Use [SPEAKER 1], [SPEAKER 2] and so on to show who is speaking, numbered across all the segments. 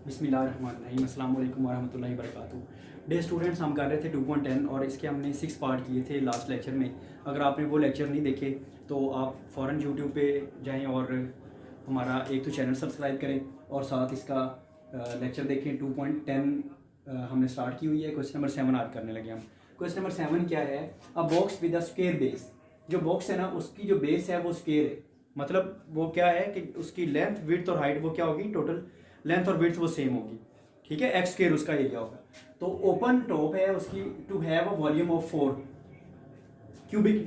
[SPEAKER 1] बिस्मिल्लाहिर्रहमानिर्रहीम अस्सलाम वालेकुम वरहमतुल्लाहि वबरकातुहू। डे स्टूडेंट्स हम कर रहे थे 2.10 और इसके हमने 6 पार्ट किए थे लास्ट लेक्चर में। अगर आपने वो लेक्चर नहीं देखे तो आप फ़ौरन यूट्यूब पे जाएं और हमारा एक तो चैनल सब्सक्राइब करें और साथ इसका लेक्चर देखें। 2.10 हमने स्टार्ट की हुई है। क्वेश्चन नंबर 7 आज करने लगे हम। क्वेश्चन नंबर 7 क्या है? अ box with a square base. जो बॉक्स है ना उसकी जो बेस है वो स्क्वायर है, मतलब वो क्या है कि उसकी लेंथ विड्थ और हाइट वो क्या होगी, टोटल लेंथ और विड्थ वो सेम होगी। ठीक है, एक्स स्क्वायर उसका एरिया होगा। तो ओपन टॉप है उसकी to have a volume of 4 cubic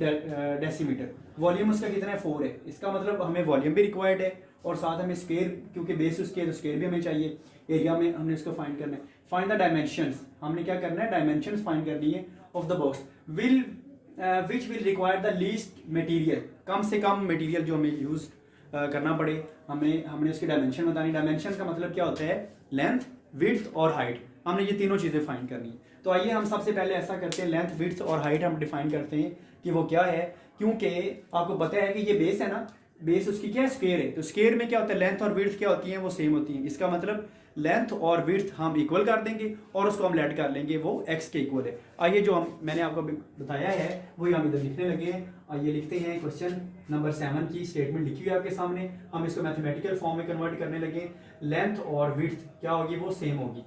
[SPEAKER 1] decimetre. Volume उसका कितना है? 4 है। इसका मतलब हमें वॉल्यूम भी रिक्वायर्ड है और साथ हमें स्क्वायर, क्योंकि बेस उसके तो स्क्वायर भी हमें चाहिए। एरिया में हमने इसको फाइंड करना है। फाइंड द डायमेंशंस, हमने क्या करना है? डायमेंशंस फाइंड करनी है of the box which will require the least material. कम से कम मटेरियल जो हमें यूज करना पड़े, हमने उसकी डायमेंशन बतानी। डायमेंशन का मतलब क्या होता है? लेंथ, विड्थ और हाइट। हमने ये तीनों चीज़ें फाइंड करनी है। तो आइए हम सबसे पहले ऐसा करते हैं, लेंथ, विड्थ और हाइट हम डिफाइन करते हैं कि वो क्या है। क्योंकि आपको पता है कि ये बेस है ना, बेस उसकी क्या है? स्क्वायर है। तो स्क्वायर में क्या होता है? लेंथ और विड्थ क्या होती हैं? वो सेम होती हैं। इसका मतलब लेंथ और विड्थ हम इक्वल कर देंगे और उसको हम लेट कर लेंगे, वो एक्स के इक्वल है। आइए जो मैंने आपको बताया है वही हम इधर लिखने लगे हैं। आइए लिखते हैं। क्वेश्चन नंबर 7 की स्टेटमेंट लिखी हुई है आपके सामने। हम इसको मैथमेटिकल फॉर्म में कन्वर्ट करने लगे। लेंथ और विड्थ क्या होगी? वो सेम होगी।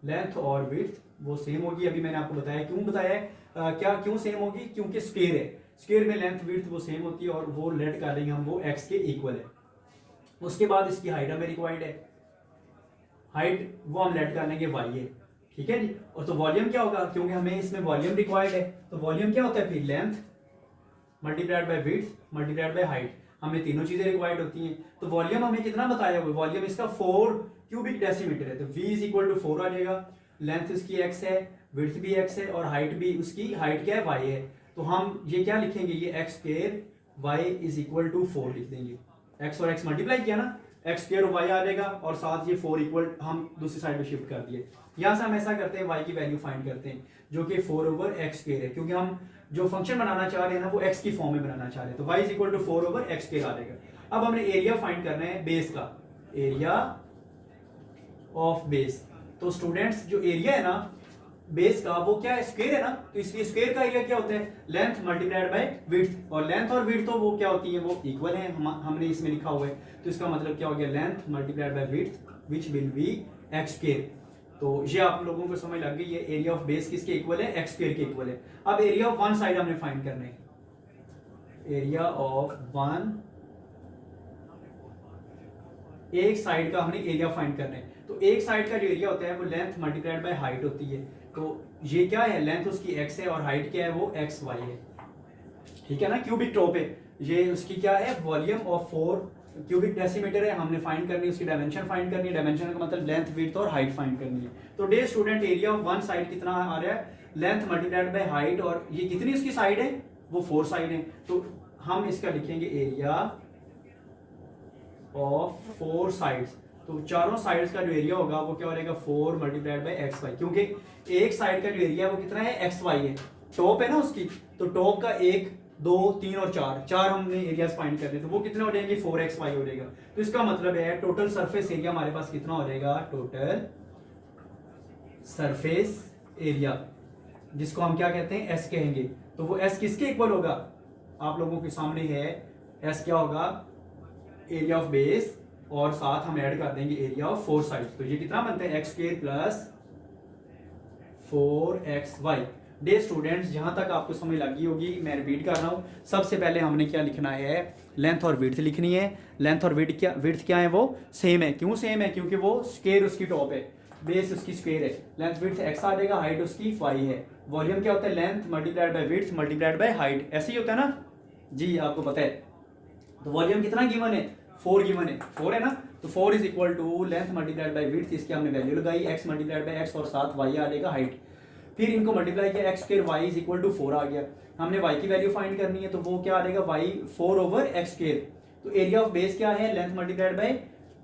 [SPEAKER 1] लेंथ और विड्थ वो सेम होगी। अभी मैंने आपको बताया, क्यों बताया है? क्या क्यों सेम होगी? क्योंकि स्क्वायर है। स्क्वायर में लेंथ विड्थ वो सेम होती है और वो लेट कर देंगे हम, वो एक्स के इक्वल है। उसके बाद इसकी हाइट हमें रिक्वायर्ड है। हाइट वो हम लेट कर लेंगे वाई है। ठीक है जी। और तो वॉल्यूम क्या होगा? क्योंकि हमें इसमें वॉल्यूम रिक्वायर्ड है। तो वॉल्यूम क्या होता है फिर? Length multiplied by width multiplied by height. हमें तीनों चीजें रिक्वायर्ड होती हैं। तो वॉल्यूम हमें कितना बताया हुआ? वॉल्यूम इसका 4 क्यूबिक डेसीमीटर है। तो v इज इक्वल टू 4 आ जाएगा। लेंथ उसकी x है, विड्थ भी x है और हाइट भी उसकी, हाइट क्या है? y है। तो हम ये क्या लिखेंगे? ये x square y is equal to 4 लिख देंगे। x और x मल्टीप्लाई किया ना, एक्स स्क्वायर वाई आ जाएगा और साथ ये 4 इक्वल हम दूसरी साइड में शिफ्ट कर दिए। यहां से हम ऐसा करते हैं, y की वैल्यू फाइंड करते हैं जो कि 4 ओवर एक्स स्क्वायर है, क्योंकि हम जो फंक्शन बनाना चाह रहे हैं ना वो x की फॉर्म में बनाना चाह रहे हैं। तो y is equal to 4 over x square आ जाएगा। अब हमने एरिया फाइंड करना है बेस का, एरिया ऑफ बेस। तो स्टूडेंट्स जो एरिया है ना बेस का वो क्या है? स्क्वायर है ना, तो इसलिए स्क्वायर का एरिया क्या होता है? Length multiplied by width. और लेंथ और विड्थ तो वो क्या होती है? वो इक्वल है। हमने इसमें लिखा हुआ है। तो इसका मतलब क्या हो गया? Length multiplied by width which will B x square. तो ये आप लोगों को समझ लग गई है। एरिया ऑफ बेस किसके इक्वल है? एक्स स्क्वायर के इक्वल है। अब एरिया ऑफ वन साइड हमने फाइंड करना है। एरिया ऑफ वन, एक साइड का हमने एरिया फाइंड करना है। तो एक साइड का जो एरिया होता है वो लेंथ मल्टीप्लाइड बाय हाइट होती है। तो ये क्या है? लेंथ उसकी x है और हाइट क्या है? वो एक्स वाई है। ठीक है ना, क्यूबिक टॉप है। ये उसकी क्या है? वॉल्यूम ऑफ 4 क्यूबिक डेसीमीटर है। हमने फाइंड करनी है, उसकी डायमेंशन फाइंड करनी है। डायमेंशन का मतलब लेंथ, विड्थ और हाइट फाइंड करनी है। तो day student area of one side कितना आ रहा है? Length multiplied by height. और ये कितनी उसकी साइड है? वो 4 साइड है। तो हम इसका लिखेंगे एरिया ऑफ 4 साइड्स। तो चारों साइड्स का जो एरिया होगा वो क्या हो जाएगा? 4 मल्टीप्लाइड बाय एक्स वाई। क्योंकि एक साइड का जो एरिया है वो कितना है? एक्स वाई है। टॉप है ना उसकी, तो टॉप का 1 2 3 और 4 हमने एरियाज फाइंड करने, तो वो कितने हो जाएंगे? 4xy हो जाएगा। तो इसका मतलब है टोटल सरफेस एरिया हमारे पास कितना हो जाएगा? टोटल सरफेस एरिया, जिसको हम क्या कहते हैं? s कहेंगे। तो वो s किसके इक्वल होगा? आप लोगों के सामने है। s क्या होगा? एरिया ऑफ बेस और साथ हम ऐड कर देंगे एरिया ऑफ 4 साइड्स। तो ये कितना बनता है? X square plus 4xy। Day students जहां तक आपको समझ लगी होगी, मैं रिपीट कर रहा हूं। सबसे पहले हमने क्या लिखना है? लेंथ और विड्थ लिखनी है। लेंथ और विड्थ क्या है? वो सेम है। क्यों सेम है? क्योंकि वो स्क्वायर उसकी टॉप है, बेस उसकी स्क्वायर है। लेंथ विड्थ एक्स आ जाएगा, हाइट उसकी वाई है। वॉल्यूम क्या होता है? Length multiplied by width multiplied by height. ऐसे ही होता है ना जी, आपको पता है। तो वॉल्यूम कितना गिवन है? 4 गिवन है। 4 है ना, तो 4 is equal to length multiplied by width. इसकी हमने वैल्यू लगाई x मल्टीप्लाइड बाय x और साथ y आ जाएगा हाइट। फिर इनको मल्टीप्लाई किया, x square y is equal to 4 आ गया। हमने y की वैल्यू फाइंड करनी है, तो वो क्या आ जाएगा? y 4 over x square. तो एरिया ऑफ बेस क्या है? लेंथ मल्टीप्लाइड बाय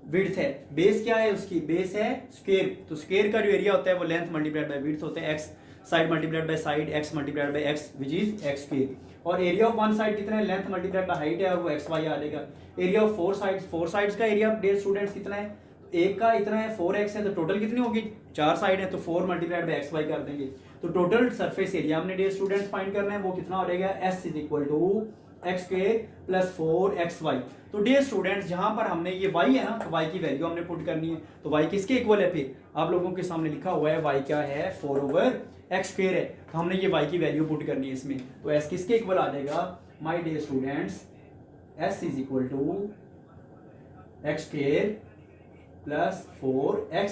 [SPEAKER 1] विड्थ है। बेस क्या है उसकी? बेस है स्क्वायर। तो स्क्वायर का जो एरिया होता है वो लेंथ मल्टीप्लाइड बाय विड्थ होता है। x side multiplied by side, x multiplied by x which is x square. और एरिया ऑफ वन साइड कितना है? लेंथ मल्टीप्लाइड बाय हाइट है और वो एक्स वाई आ जाएगा। एरिया ऑफ 4 साइड्स, 4 साइड्स का एरिया डेयर स्टूडेंट्स कितना है? एक का इतना है 4x है, तो टोटल कितनी होगी, 4 साइड है तो 4 मल्टीप्लाइड बाई एक्स वाई कर देंगे। तो टोटल सरफेस एरिया हमने डियर स्टूडेंट्स फाइंड करना है, वो कितना हो जाएगा, s is equal to x square plus 4xy। तो डियर स्टूडेंट्स जहां पर हमने ये y है ना, तो y की वैल्यू हमने पुट करनी है। तो y किसके इक्वल है, फिर आप लोगों के सामने लिखा हुआ है y क्या है, 4/x स्क्वायर है, तो हमने ये y की वैल्यू पुट करनी है इसमें। तो s किसके इक्वल आ जाएगा, my dear students s is equal to x square plus 4x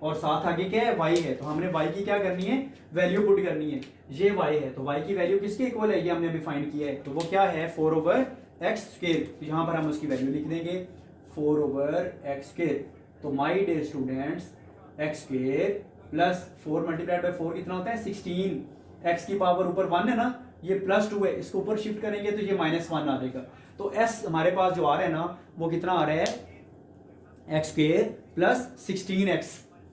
[SPEAKER 1] और साथ आगे क्या है, y है, तो हमने y की क्या करनी है, वैल्यू पुट करनी है। ये y है तो y की वैल्यू किसके इक्वल है, ये हमने अभी फाइंड किया है, तो वो क्या है 4/x स्क्वायर। तो यहाँ पर हम उसकी वैल्यू लिख देंगे 4/x स्क्वायर। तो my dear students x square plus 4 multiplied by 4 कितना होता है 16, x की पावर ऊपर 1 है ना, ये प्लस 2 है, इसको ऊपर शिफ्ट करेंगे तो ये -1 आ जाएगा। तो s हमारे पास जो आ रहा है ना, वो कितना आ रहा है, एक्स स्क्वायर प्लस 16x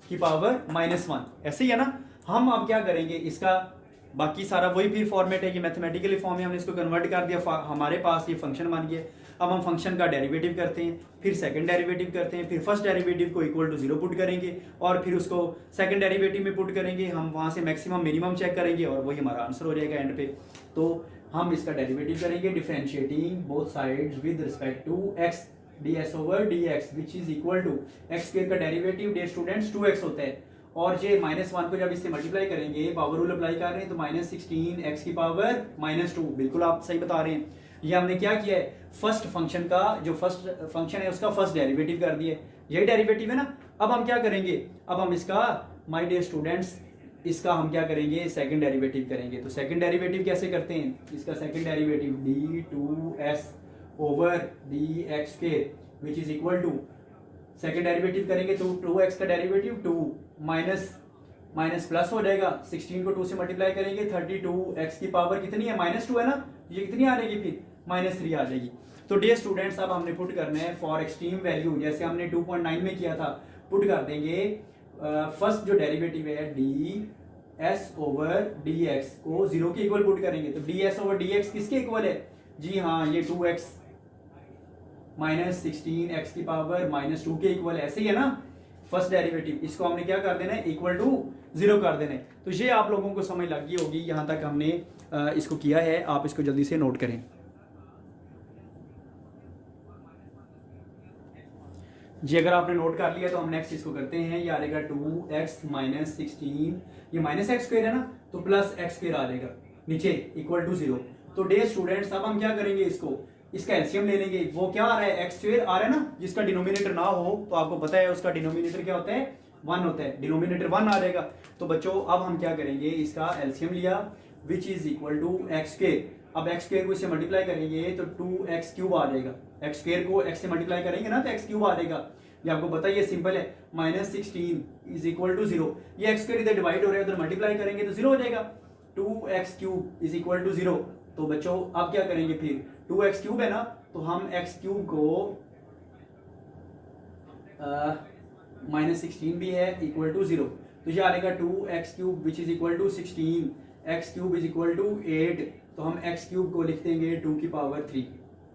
[SPEAKER 1] की पावर -1, ऐसे ही है ना। हम अब क्या करेंगे, इसका बाकी सारा वही फिर फॉर्मेट है, ये मैथमेटिकली फॉर्म में हमने इसको कन्वर्ट कर दिया, हमारे पास ये फंक्शन बन गया। अब हम फंक्शन का डेरिवेटिव करते हैं, फिर सेकंड डेरिवेटिव करते हैं, फिर फर्स्ट डेरिवेटिव को इक्वल टू 0 पुट करेंगे और फिर उसको सेकंड डेरिवेटिव में पुट करेंगे, हम वहाँ से मैक्सिमम मिनिमम चेक करेंगे और वही हमारा आंसर हो जाएगा एंड पे। तो हम इसका डेरिवेटिव करेंगे differentiating both sides with respect to x ds over dx which is equal to x square का डेरिवेटिव डियर स्टूडेंट्स 2x होता है, और ये -1 को जब इससे मल्टीप्लाई करेंगे, पावर रूल अप्लाई कर रहे हैं, तो -16x की पावर -2, बिल्कुल आप सही बता रहे हैं। ये हमने क्या किया है, फर्स्ट फंक्शन का जो फर्स्ट फंक्शन है उसका फर्स्ट डेरिवेटिव कर दिया है, यही डेरिवेटिव है ना। अब हम क्या करेंगे, अब हम इसका माय डियर स्टूडेंट्स इसका हम क्या करेंगे, सेकंड डेरिवेटिव करेंगे। तो सेकंड डेरिवेटिव कैसे करते हैं, इसका second derivative d2s over dx square which is equal to, second derivative करेंगे तो 2x का डेरिवेटिव 2 माइनस प्लस हो जाएगा, 16 को 2 से मल्टीप्लाई करेंगे 32x की पावर कितनी है, -2 है ना, ये कितनी आ जाएगी फिर -3 आ जाएगी। तो डियर स्टूडेंट्स अब हमने पुट करना है फॉर एक्सट्रीम वैल्यू, जैसे हमने 2.9 में किया था, पुट कर देंगे फर्स्ट जो डेरिवेटिव है ds ओवर dx को 0 के इक्वल पुट करेंगे। तो ds ओवर dx किसके इक्वल है, जी हाँ ये 2x -16x की पावर -2 के इक्वल, ऐसे ही है ना फर्स्ट डेरिवेटिव, इसको हमने क्या कर देना है, इक्वल टू 0 कर देना है। तो ये आप लोगों को समझ लग गई होगी, यहाँ तक हमने इसको किया है, आप इसको जल्दी से नोट करें। जी अगर आपने नोट कर लिया तो हम नेक्स्ट इसको करते हैं, ये आ जाएगा 2x -16, ये -x स्क्वायर है ना, तो प्लस x स्क्वायर आ जाएगा नीचे इक्वल टू 0। तो डियर स्टूडेंट्स अब हम क्या करेंगे, इसका एलसीएम ले लेंगे, वो क्या आ रहा है, एक्स स्क्वायर आ रहा है ना, जिसका डिनोमिनेटर ना हो तो आपको पता है उसका डिनोमिनेटर क्या होता है, 1 होता है, डिनोमिनेटर 1 आ जाएगा। तो बच्चों अब हम क्या करेंगे, इसका एलसीएम लिया which is equal to x square. अब एक्स स्क्वायर को इससे मल्टीप्लाई करेंगे तो 2x क्यूब आ जाएगा, एक्स स्क्वायर को x से मल्टीप्लाई करेंगे ना तो x क्यूब आ जाएगा, ये आपको पता है, ये सिंपल है, -16 इज इक्वल टू 0, ये एक्स स्क्वायर इधर डिवाइड हो रहा है, उधर मल्टीप्लाई करेंगे तो 0 हो जाएगा, 2x cube is equal to 0। तो बच्चों अब क्या करेंगे, फिर 2x क्यूब है ना, तो हम x क्यूब को -16 भी है इक्वल टू 0, तो ये आ जाएगा 2x cube which is equal to 16, x cube is equal to 8, तो हम x क्यूब को लिख देंगे 2 की पावर 3,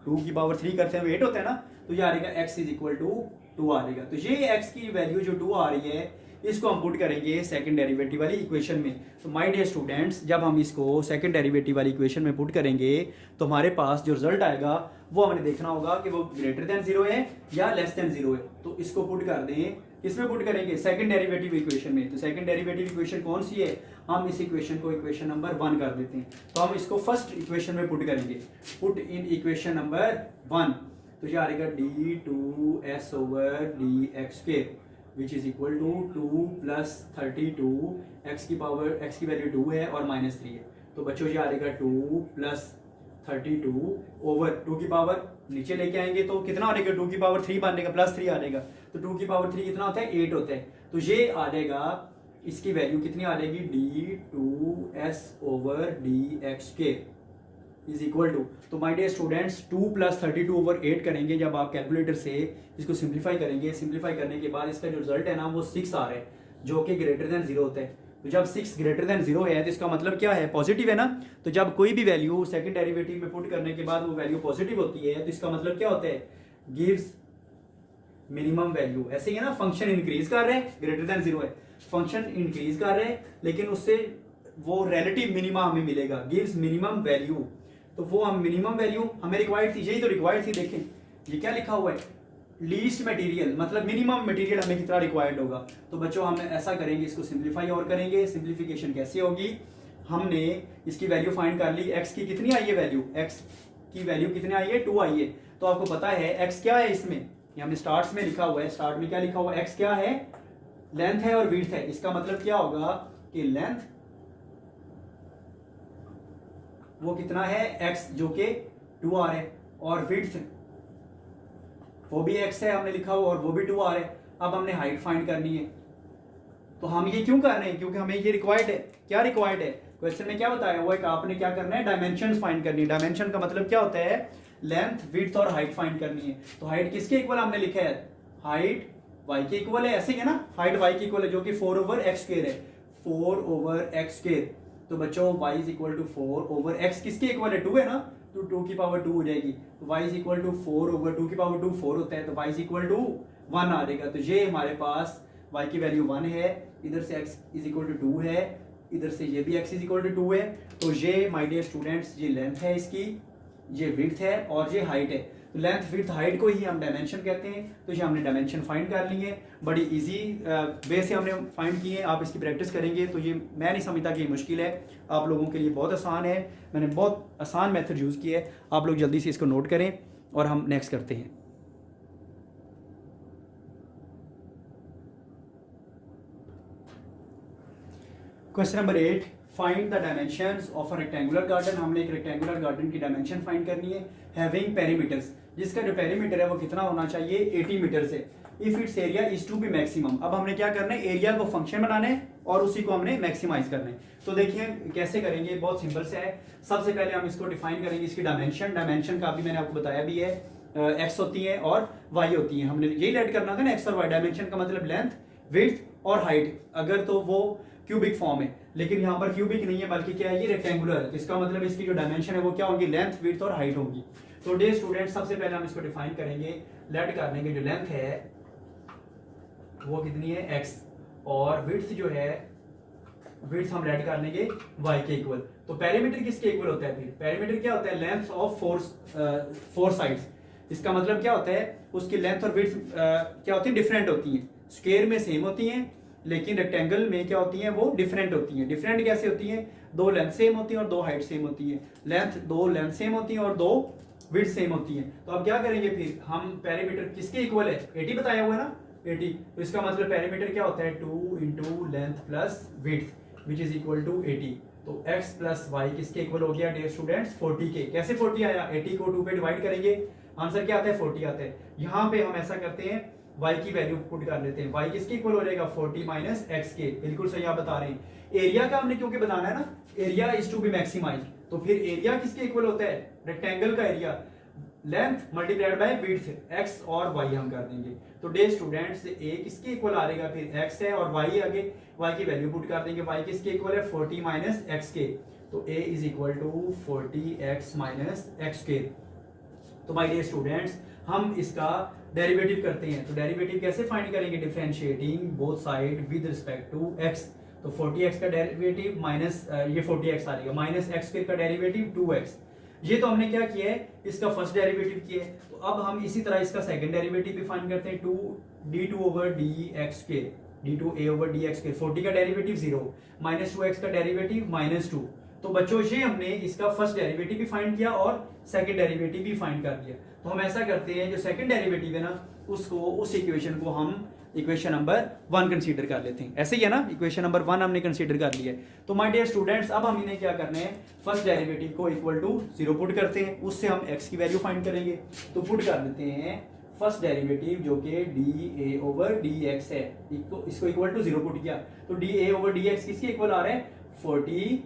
[SPEAKER 1] 2 की पावर 3 करते हैं 8 होता है ना, तो ये आ जाएगा x इज इक्वल टू 2 आ जाएगा। तो ये x की वैल्यू जो 2 आ रही है, इसको हम पुट करेंगे सेकंड डेरिवेटिव वाली इक्वेशन में। तो माय डियर स्टूडेंट्स जब हम इसको सेकंड डेरिवेटिव वाली इक्वेशन में पुट करेंगे तो हमारे पास जो रिजल्ट आएगा वो हमने देखना होगा कि वो ग्रेटर देन 0 है या लेस देन 0 है। तो इसको पुट कर दें, किसमें पुट करेंगे, सेकंड डेरिवेटिव इक्वेशन में। तो सेकंड डेरिवेटिव इक्वेशन कौन सी है, हम इस इक्वेशन को इक्वेशन नंबर 1 कर देते हैं। तो हम इसको फर्स्ट इक्वेशन में पुट करेंगे, पुट इन इक्वेशन नंबर 1, तो ये आ जाएगा d2s over dx square which is equal to 2 plus 32, x की पावर x की वैल्यू 2 है और -3 है, तो बच्चों ये आ जाएगा 2 प्लस 32 ओवर 2 की पावर नीचे लेके आएंगे तो कितना आ जाएगा, 2 की पावर 3 बनेगा, +3 आ जाएगा, तो 2 की पावर 3 कितना होता है, 8 होता है। तो ये आ जाएगा, इसकी वैल्यू कितनी आ जाएगी, d2s over dx square is equal to, तो my dear students 2 plus 32 over 8 करेंगे जब आप कैलकुलेटर से इसको सिंप्लीफाई करेंगे, सिंप्लीफाई करने के बाद इसका जो रिजल्ट है ना वो 6 आ रहा है, जो कि ग्रेटर देन 0 होता है। तो जब 6 ग्रेटर देन 0 है तो इसका मतलब क्या है, पॉजिटिव है ना। तो जब कोई भी वैल्यू सेकंड डेरिवेटिव में पुट करने के बाद वो वैल्यू पॉजिटिव होती है तो इसका मतलब क्या होता है, मिनिमम वैल्यू। ऐसे ही है ना, फंक्शन इंक्रीज कर रहे हैं, ग्रेटर देन 0 है, फंक्शन इंक्रीज कर रहे हैं लेकिन उससे वो रिलेटिव मिनिमा हमें मिलेगा, गिव्स मिनिमम वैल्यू। तो वो हम मिनिमम वैल्यू हमें रिक्वायर्ड थी, यही तो रिक्वायर्ड थी। देखें ये क्या लिखा हुआ है, लीस्ट मटेरियल, मतलब मिनिमम मटेरियल हमें कितना रिक्वायर्ड होगा। तो बच्चों हम ऐसा करेंगे, इसको सिंप्लीफाई और करेंगे। सिंप्लीफिकेशन कैसे होगी, हमने इसकी वैल्यू फाइंड कर ली, x की कितनी आई है वैल्यू, x की वैल्यू कितनी आई है, 2 आई है। तो आपको पता है x क्या है, इसमें ये हमने स्टार्ट में लिखा हुआ है, स्टार्ट में क्या लिखा हुआ है, x क्या है, लेंथ है और विड्थ है। इसका मतलब क्या होगा कि लेंथ वो कितना है, x जो कि 2r है, और विड्थ वो भी x है हमने लिखा हुआ और वो भी 2r है। अब हमने हाइट फाइंड करनी है। तो हम ये क्यों कर रहे हैं, क्योंकि हमें ये रिक्वायर्ड है। क्या रिक्वायर्ड है, क्वेश्चन में क्या बताया हुआ है कि आपने क्या करना है, डायमेंशंस फाइंड करनी है। डायमेंशन का मतलब क्या होता है, लेंथ विड्थ और हाइट फाइंड करनी है। तो हाइट किसके इक्वल हमने लिखा है, हाइट y के इक्वल है, ऐसे ही है ना, हाइट y के इक्वल है जो कि 4/x² है, 4/x²। तो बच्चों y is equal to 4/x किसके इक्वल है, 2 है ना, तो 2 की पावर 2 हो जाएगी। तो y इज इक्वल टू 4/2 की पावर 2 4 होता है, तो y इज इक्वल टू 1 आ जाएगा। तो ये हमारे पास y की वैल्यू 1 है, इधर से x इज इक्वल टू 2 है, इधर से ये भी x इज इक्वल टू 2 है। तो ये माय डियर स्टूडेंट्स ये लेंथ है इसकी, ये विड्थ है और ये हाइट है। तो लेंथ विड्थ हाइट को ही हम डायमेंशन कहते हैं। तो ये हमने डायमेंशन फाइंड कर ली है, बड़ी इजी वे से हमने फाइंड की है। आप इसकी प्रैक्टिस करेंगे तो ये मैं नहीं समझता कि ये मुश्किल है, आप लोगों के लिए बहुत आसान है। मैंने बहुत आसान मेथड यूज़ किया है, आप लोग जल्दी से इसको नोट करें और हम नेक्स्ट करते हैं। Question number 8, find the dimensions of a rectangular garden. हमने एक रेक्टेंगुलर गार्डन की डायमेंशन फाइंड करनी है, हैविंग पेरीमीटर्स, जिसका जो पेरीमीटर है वो कितना होना चाहिए, 80 मीटर से। If its area is to be maximum. अब हमने क्या करना है, एरिया को फंक्शन बनाना है और उसी को हमने मैक्सिमाइज करना है। तो देखिए कैसे करेंगे, बहुत सिंपल से है। सबसे पहले हम इसको डिफाइन करेंगे, इसकी डायमेंशन। डायमेंशन का अभी मैंने आपको बताया भी है, एक्स होती है और वाई होती है। हमने यही ऐड करना था ना, एक्स और वाई। डायमेंशन का मतलब लेंथ विड्थ और हाइट, अगर तो वो क्यूबिक फॉर्म है, लेकिन यहाँ पर क्यूबिक नहीं है बल्कि क्या है, ये रेक्टेंगुलर है। इसका मतलब इसकी जो डायमेंशन है वो क्या होगी, लेंथ विड्थ और हाइट होगी। तो डे स्टूडेंट सबसे पहले हम इसको डिफाइन करेंगे, लेट करने की जो लेंथ है वो कितनी है, x, और विड्थ जो है, विड्थ हम लेट कर लेंगे y के इक्वल। तो पेरीमीटर किसके इक्वल होता है, फिर पेरीमीटर क्या होता है, लेंथ ऑफ फोर साइड्स। इसका मतलब क्या होता है, उसकी लेंथ और विड्थ क्या होती है, डिफरेंट होती है। स्क्वायर में सेम होती हैं लेकिन रेक्टेंगल में क्या होती हैं, वो डिफरेंट होती हैं। डिफरेंट कैसे होती हैं, 2 लेंथ सेम होती हैं और 2 हाइट सेम होती है। दो लेंथ सेम होती हैं और 2 विड्थ सेम होती हैं। तो अब क्या करेंगे, फिर हम पेरीमीटर किसके इक्वल है, 80 बताया हुआ है ना, 80। तो इसका मतलब पेरीमीटर क्या होता है, 2 into length plus width which is equal to 80। तो x प्लस वाई किसके इक्वल हो गया डियर स्टूडेंट्स, 40 के। कैसे 40 आया, 80 को 2 पे डिवाइड करेंगे, आंसर क्या आता है, 40 आता है। यहाँ पे हम ऐसा करते हैं, y की वैल्यू पुट कर लेते हैं, y किसके इक्वल हो जाएगा, 40 माइनस x के। बिल्कुल सही आप बता रहे हैं। एरिया का हमने क्योंकि बताना है ना, area is to be maximize. तो फिर एरिया किसके इक्वल होता है, रेक्टेंगल का area, length multiplied by width, x और y हम कर देंगे। तो डे स्टूडेंट्स a किसके इक्वल आ रहेगा, फिर x है और y आगे, y की वैल्यू पुट कर देंगे, y किसके इक्वल है, 40 माइनस x के। तो a is equal to 40x minus x के। तो माय डियर स्टूडेंट्स हम इसका डेरिवेटिव करते हैं। तो डेरिवेटिव कैसे फाइंड करेंगे, differentiating both side with respect to x। तो 40x का डेरिवेटिव माइनस ये 40x आ जाएगा, माइनस x² का डेरिवेटिव 2x। ये तो हमने क्या किया है, इसका फर्स्ट डेरिवेटिव किया है। तो अब हम इसी तरह इसका सेकंड डेरिवेटिव भी फाइंड करते हैं, 2d2/dx², d2a/dx²। 40 का डेरिवेटिव 0, माइनस 2x का डेरिवेटिव -2। तो बच्चों ये हमने इसका फर्स्ट डेरिवेटिव भी फाइंड किया और सेकंड डेरिवेटिव भी फाइंड कर दिया। तो हम ऐसा करते हैं, जो सेकंड डेरिवेटिव है ना, उसको, उस इक्वेशन को हम इक्वेशन नंबर 1 कंसीडर कर लेते हैं। ऐसे ही है ना, इक्वेशन नंबर 1 हमने कंसीडर कर लिया है। तो माय डियर स्टूडेंट्स अब हम इन्हें क्या करना है, फर्स्ट डेरिवेटिव को इक्वल टू 0 पुट करते हैं, उससे हम x की वैल्यू फाइंड करेंगे। तो पुट कर देते हैं फर्स्ट डेरिवेटिव जो कि dA/dx है, इसको इक्वल टू 0 पुट किया। तो dA/dx किसके इक्वल आ रहा है, 40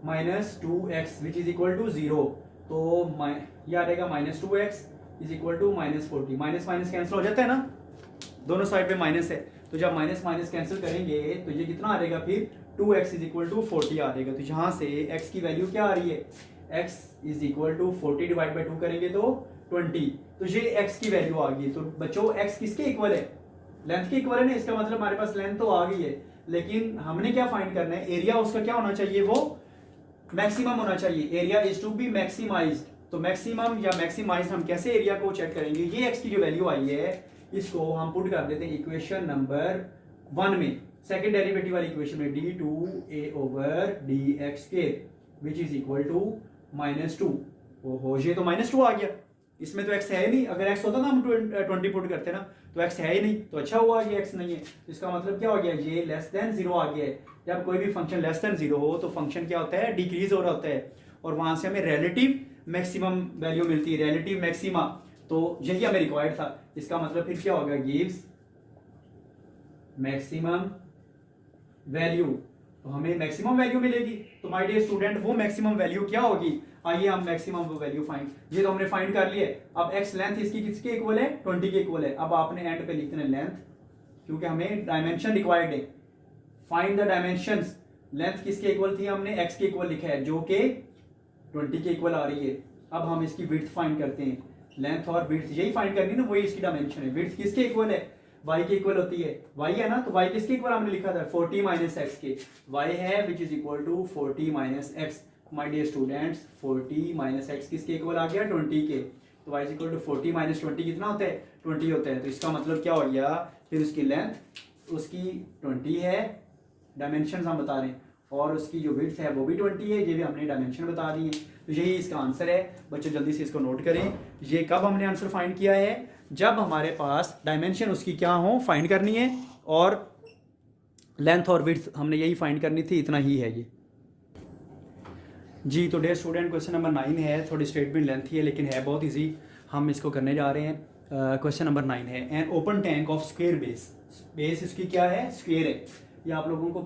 [SPEAKER 1] minus 2x which is equal to 0। तो ये आ रहेगा -2x is equal to -40। Minus minus cancel हो जाता है ना, दोनों साइड पे माइनस है। तो जब माइनस माइनस कैंसिल करेंगे तो ये कितना आ रहेगा, फिर 2x इज इक्वल टू 40 आ रहेगा। तो यहाँ से x की वैल्यू क्या आ रही है, x is equal to 40 divide by 2 करेंगे तो 20, तो ये x की वैल्यू आ गई। तो बच्चों x किसके इक्वल है? लेंथ के इक्वल है ना, इसका मतलब हमारे पास लेंथ तो आ गई है, लेकिन हमने क्या फाइंड करना है? एरिया उसका क्या होना चाहिए? वो मैक्सिमम होना चाहिए। Area is to be maximized. तो मैक्सिमम या मैक्सिमाइज हम कैसे एरिया को चेक करेंगे? ये x की जो वैल्यू आई है इसको हम पुट कर देते हैं इक्वेशन नंबर 1 में, सेकंड डेरिवेटिव वाली इक्वेशन में, d2a/dx² which is equal to -2। ओहो, ये तो -2 आ गया, इसमें तो x है ही नहीं। अगर x होता ना हम 20 पुट करते ना, तो x है ही नहीं, तो अच्छा हुआ ये x नहीं है। इसका मतलब क्या हो गया? ये लेस देन 0 आ गया है। जब कोई भी फंक्शन लेस देन 0 हो तो फंक्शन क्या होता है? डिक्रीज हो रहा होता है, और वहां से हमें रिलेटिव मैक्सिमम वैल्यू मिलती है, रिलेटिव मैक्सिमा। तो यही हमें रिक्वायर्ड था। इसका मतलब फिर क्या होगा? गिव्स मैक्सिमम वैल्यू, तो हमें मैक्सिमम वैल्यू मिलेगी। तो माय डियर स्टूडेंट, वो मैक्सिमम वैल्यू क्या होगी? आइए हम मैक्सिमम वैल्यू फाइंड, ये तो हमने फाइंड कर लिया। अब x लेंथ इसकी किसके इक्वल है? 20 के इक्वल है। अब आपने एंड पे लिख देना लेंथ, क्योंकि हमें डायमेंशन रिक्वायर्ड है। Find the dimensions. लेंथ किसके इक्वल थी? हमने x के इक्वल लिखा है, जो कि 20 के इक्वल आ रही है। अब हम इसकी विड्थ फाइंड करते हैं। लेंथ और विड्थ यही फाइंड करनी ना, वही इसकी डायमेंशन है। विड्थ किसके इक्वल है? y के इक्वल होती है, y है ना, तो y किसके इक्वल हमने लिखा था? 40 - x के। y है which is equal to 40 - x। My dear students, 40 - x किसके इक्वल आ गया? 20 के। तो y इज इक्वल टू 40 - 20 कितना होता है? 20 होता है। तो इसका मतलब क्या हो गया? फिर उसकी लेंथ उसकी 20 है, डायमेंशन हम बता रहे हैं, और उसकी जो विड्थ है वो भी 20 है, ये भी हमने डायमेंशन बता दी है। तो यही इसका आंसर है। बच्चों जल्दी से इसको नोट करें। ये कब हमने आंसर फाइंड किया है? जब हमारे पास डायमेंशन उसकी क्या हो, फाइंड करनी है, और लेंथ और विड्थ हमने यही फाइंड करनी थी। इतना ही है ये जी। तो डियर स्टूडेंट, क्वेश्चन नंबर 9 है। थोड़ी स्टेटमेंट लेंथी है, लेकिन है बहुत ईजी, हम इसको करने जा रहे हैं। क्वेश्चन नंबर 9 है, an open tank of square base. Base इसकी क्या है? स्क्वायर है। ये आप लोगों को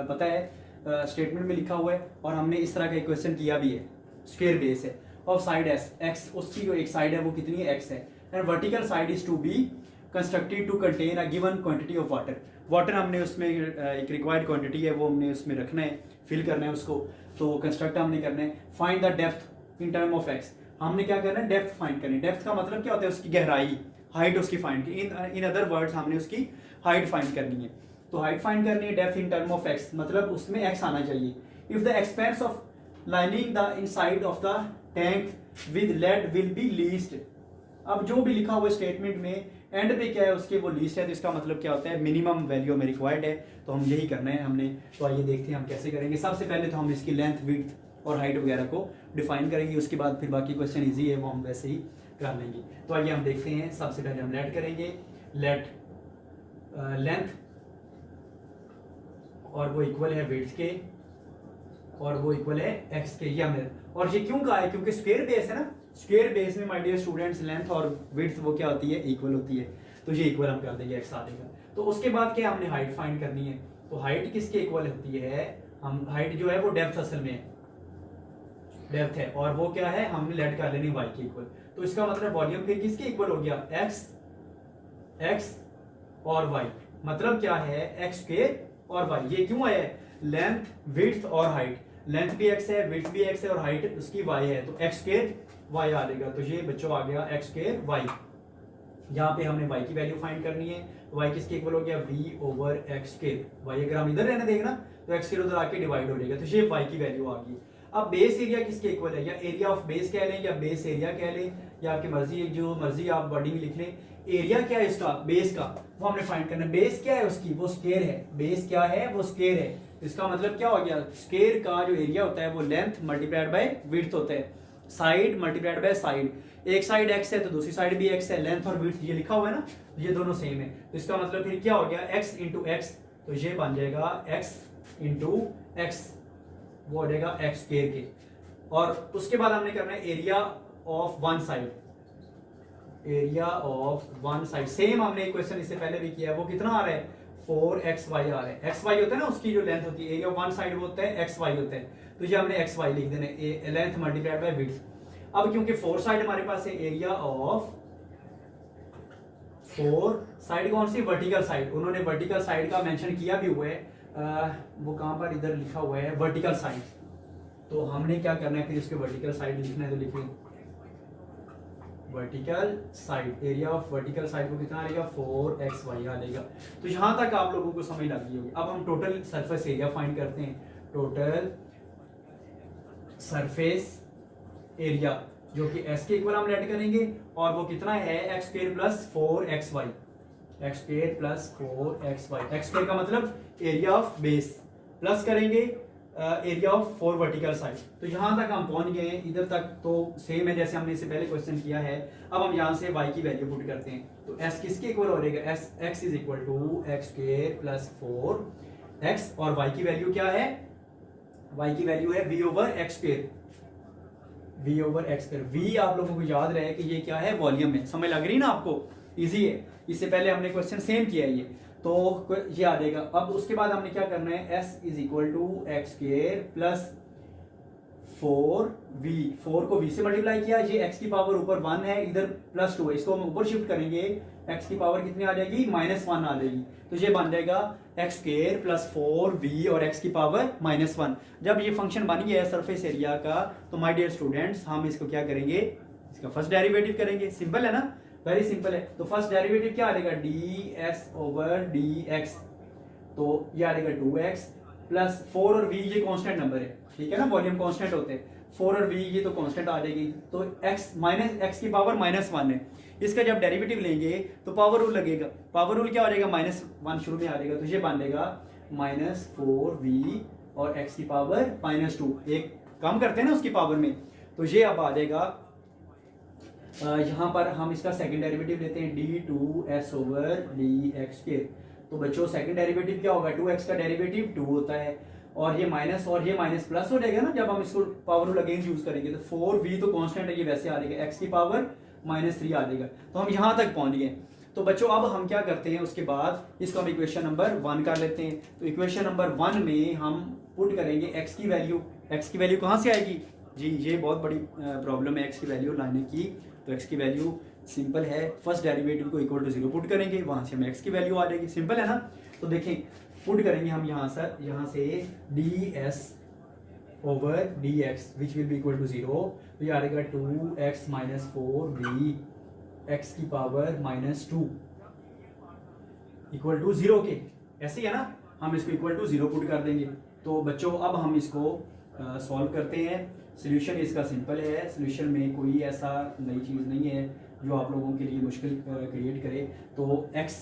[SPEAKER 1] पता है, स्टेटमेंट में लिखा हुआ है, और हमने इस तरह का क्वेश्चन किया भी है। स्क्वायर बेस है, और साइड एक्स, उसकी जो एक साइड है वो कितनी है? एक्स है। And vertical side is to be constructed to contain a given quantity of water. Water हमने उसमें एक रिक्वायर्ड क्वांटिटी है, वो हमने उसमें रखना है, फिल करना है उसको, तो कंस्ट्रक्ट हमने करना है। Find the depth in term of x. हमने क्या करना है? डेप्थ फाइंड करनी है। डेप्थ का मतलब क्या होता है? उसकी गहराई, हाइट उसकी फाइंड की। इन अदर वर्ड्स हमने उसकी हाइट फाइंड करनी है। तो हाइट फाइंड करनी है, depth in term of x, मतलब उसमें एक्स आना चाहिए। If the expense of lining the inside of the tank with lead will be least. अब जो भी लिखा हुआ स्टेटमेंट में एंड पे क्या है उसके, वो लीस्ट है। तो इसका मतलब क्या होता है? मिनिमम वैल्यू में रिक्वायर्ड है, तो हम यही करना है हमने। तो आइए देखते हैं हम कैसे करेंगे। सबसे पहले तो हम इसकी लेंथ, विड्थ और हाइट वगैरह को डिफाइन करेंगे, उसके बाद फिर बाकी क्वेश्चन ईजी है, वो हम वैसे ही कर लेंगे। तो आइए हम देखते हैं। सबसे पहले हम लेट करेंगे, लेट लेंथ, और वो इक्वल है विड्थ के, और वो इक्वल है एक्स के। ये हमने, और ये क्यों कहा है? क्योंकि स्क्वायर बेस है ना। स्क्वायर बेस में माय डियर स्टूडेंट्स लेंथ और विड्थ वो क्या होती है? इक्वल होती है। तो ये इक्वल हम कर देंगे, एक्स आ जाएगा। तो उसके बाद क्या हमने हाइट फाइंड करनी है। तो हाइट किसके इक्वल होती है? हम हाइट जो है वो डेप्थ असल में डेप्थ है, और वो क्या है? हमने लेट कर लेनी वाई के इक्वल। तो इसका मतलब वॉल्यूम फिर किसके इक्वल हो गया? एक्स और वाई। मतलब क्या है? एक्स के और वाई। ये क्यों है? लेंथ, विड्थ और हाइट। लेंथ भी एक्स है, विड्थ भी एक्स है, और हाइट उसकी वाई है, तो एक्स के वाई आ जाएगा। तो ये बच्चों आ गया एक्स के वाई। यहाँ पे हमने y की वैल्यू फाइंड करनी है। y किसके इक्वल हो गया? v/x²। y अगर हम इधर रहने देखना तो x उधर आके डिवाइड हो जाएगा, तो ये y की वैल्यू आ गई। अब बेस एरिया किसके इक्वल है? या एरिया ऑफ बेस कह लें, या बेस एरिया कह लें, या आपकी मर्जी, जो मर्जी आप वर्डिंग लिख लें। एरिया क्या है इसका? बेस का, वो हमने फाइंड करना है। बेस क्या है उसकी? वो स्क्वायर है। बेस क्या है? वो स्क्वायर है। इसका मतलब क्या हो गया? स्क्वायर का जो एरिया होता है वो लेंथ मल्टीप्लाइड बाय विड्थ होता है, साइड मल्टीप्लाइड बाय साइड। एक साइड x है तो दूसरी साइड भी x है। लेंथ और विड्थ ये लिखा हुआ है ना, ये दोनों सेम है। तो इसका मतलब फिर क्या हो गया? x इंटू एक्स, तो ये बन जाएगा x इंटू एक्स, वो हो जाएगा x स्क्वायर के। और उसके बाद हमने करना है area of one side. Area of one side same हमने एक क्वेश्चन इससे पहले भी किया है। वो कितना आ रहा है? 4xy आ रहा है। xy होता है ना, उसकी जो लेंथ होती है, एरिया ऑफ वन साइड वो होता है xy होता है। तो ये हमने xy लिख देना है, लेंथ मल्टीप्लाइड बाय विड्थ। अब क्योंकि 4 साइड हमारे पास है, एरिया ऑफ 4 साइड कौन सी? Vertical side. उन्होंने वर्टिकल साइड का मेंशन किया भी हुआ है, वो कहां पर? इधर लिखा हुआ है वर्टिकल साइड। तो हमने क्या करना है फिर? इसके वर्टिकल साइड लिखना है, तो लिखिए vertical side, area of vertical side को कितना आएगा 4xy आएगा। तो यहाँ तक आप लोगों को समझ लग गई होगी। अब हम टोटल सरफेस एरिया फाइंड करते हैं। टोटल सरफेस एरिया जो कि s के इक्वल हम लेट करेंगे, और वो कितना है x square plus 4xy, x square plus 4xy। x square का मतलब एरिया ऑफ बेस, प्लस करेंगे एरिया ऑफ 4 वर्टिकल साइड। तो यहाँ तक हम पहुंच गए हैं, इधर तक तो सेम है जैसे हमने इससे पहले क्वेश्चन किया है। अब हम यहाँ से y की वैल्यू पुट करते हैं। तो s किसके इक्वल हो रहेगा, x is equal to x square plus 4x, और y की वैल्यू क्या है, y की वैल्यू है v over x square, v over x square. v आप लोगों को याद रहे कि ये क्या है, वॉल्यूम है। समझ लग रही ना आपको, इजी है। इससे पहले हमने क्वेश्चन सेम किया है ये, तो ये आ जाएगा। अब उसके बाद हमने क्या करना है, s is equal to x square plus 4v, 4 को v से मल्टीप्लाई किया, ये x की पावर ऊपर 1 है, इधर प्लस 2 है, इसको हम ऊपर शिफ्ट करेंगे, x की पावर कितनी आ जाएगी, -1 आ जाएगी। तो ये बन जाएगा एक्स स्क्वायर प्लस 4v और x की पावर -1। जब ये फंक्शन बन गया है सरफेस एरिया का, तो माय डियर स्टूडेंट्स हम इसको क्या करेंगे, इसका फर्स्ट डेरिवेटिव करेंगे। सिंपल है ना, वेरी सिंपल है। तो फर्स्ट डेरिवेटिव क्या आ जाएगा, ds ओवर dx, तो ये आ जाएगा 2x प्लस 4 और v ये कांस्टेंट नंबर है, ठीक है ना, वॉल्यूम कांस्टेंट होते हैं। 4 और v ये तो कांस्टेंट आ जाएगी, तो x माइनस x की पावर -1 है। इसका जब डेरिवेटिव लेंगे तो पावर रूल लगेगा, पावर रूल क्या हो जाएगा, -1 शुरू में आ जाएगा, तो ये बन जाएगा -4v और x की पावर -2, एक कम करते हैं ना उसकी पावर में, तो ये अब आ जाएगा। यहाँ पर हम इसका सेकंड डेरिवेटिव लेते हैं, d2s ओवर dx स्क्वायर। तो बच्चों सेकंड डेरिवेटिव क्या होगा, 2x का डेरिवेटिव 2 होता है, और ये माइनस और ये माइनस प्लस हो जाएगा ना जब हम इसको पावर रूल अगेंस्ट यूज करेंगे। तो 4v तो कांस्टेंट है, ये वैसे आ जाएगा, x की पावर -3 आ जाएगा। तो हम यहाँ तक पहुंच गए। तो बच्चों अब हम क्या करते हैं, उसके बाद इसको हम इक्वेशन नंबर 1 कर लेते हैं। तो इक्वेशन नंबर 1 में हम पुट करेंगे x की वैल्यू। x की वैल्यू कहाँ से आएगी जी, ये बहुत बड़ी प्रॉब्लम है x की वैल्यू लाने की। तो x की वैल्यू सिंपल है, फर्स्ट डेरिवेटिव को इक्वल टू 0 पुट करेंगे, वहां से हमें x की वैल्यू आ जाएगी। सिंपल है ना। तो देखें पुट करेंगे हम यहाँ से ds over dx which will be equal to 0, तो ये आ जाएगा 2x माइनस 4v x की पावर -2 इक्वल टू 0 के, ऐसे ही है ना, हम इसको इक्वल टू 0 पुट कर देंगे। तो बच्चों अब हम इसको सॉल्व करते हैं। सोल्यूशन इसका सिंपल है, सोल्यूशन में कोई ऐसा नई चीज़ नहीं है जो आप लोगों के लिए मुश्किल क्रिएट करे। तो x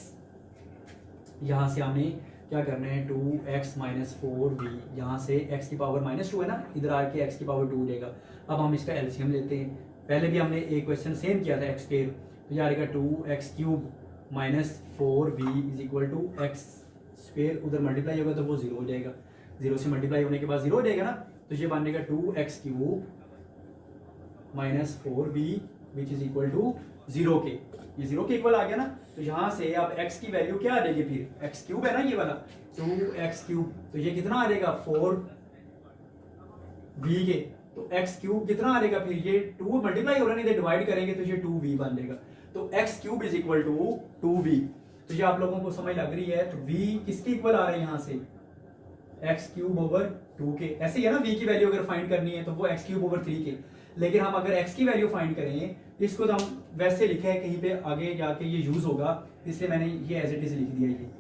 [SPEAKER 1] यहाँ से हमने क्या करना है, 2x माइनस 4v, यहाँ से x की पावर -2 है ना, इधर आके x की पावर 2 हो जाएगा। अब हम इसका एलसीएम लेते हैं। पहले भी हमने एक क्वेश्चन सेम किया था x स्क्वायर, तो ये आएगा 2x cube minus 4v is equal to x square, उधर मल्टीप्लाई होगा तो वो 0 हो जाएगा, 0 से मल्टीप्लाई होने के बाद 0 हो जाएगा ना। तो ये बनेगा 2x cube minus 4v which is equal to 0 के, ये 0 के इक्वल आ गया ना। तो यहाँ से अब x की वैल्यू क्या आ जाएगी, फिर x क्यूब है ना ये वाला, 2x क्यूब, तो ये कितना आ जाएगा 4v के, तो x क्यूब कितना आ जाएगा, फिर ये 2 मल्टीप्लाई हो रहा है, नहीं डिवाइड करेंगे तो ये 2v बन जाएगा। तो x cube is equal to 2v। तो ये आप लोगों को समझ लग रही है। तो v किसके इक्वल आ रहा है यहाँ से, x क्यूब ओवर 2 के, ऐसे ही है ना। v की वैल्यू अगर फाइंड करनी है तो वो x क्यूब ओवर 3 के, लेकिन हम अगर x की वैल्यू फाइंड करें, इसको तो हम वैसे लिखे है, कहीं पे आगे जाके ये यूज होगा, इसलिए मैंने ये एज इट इज लिख दिया ये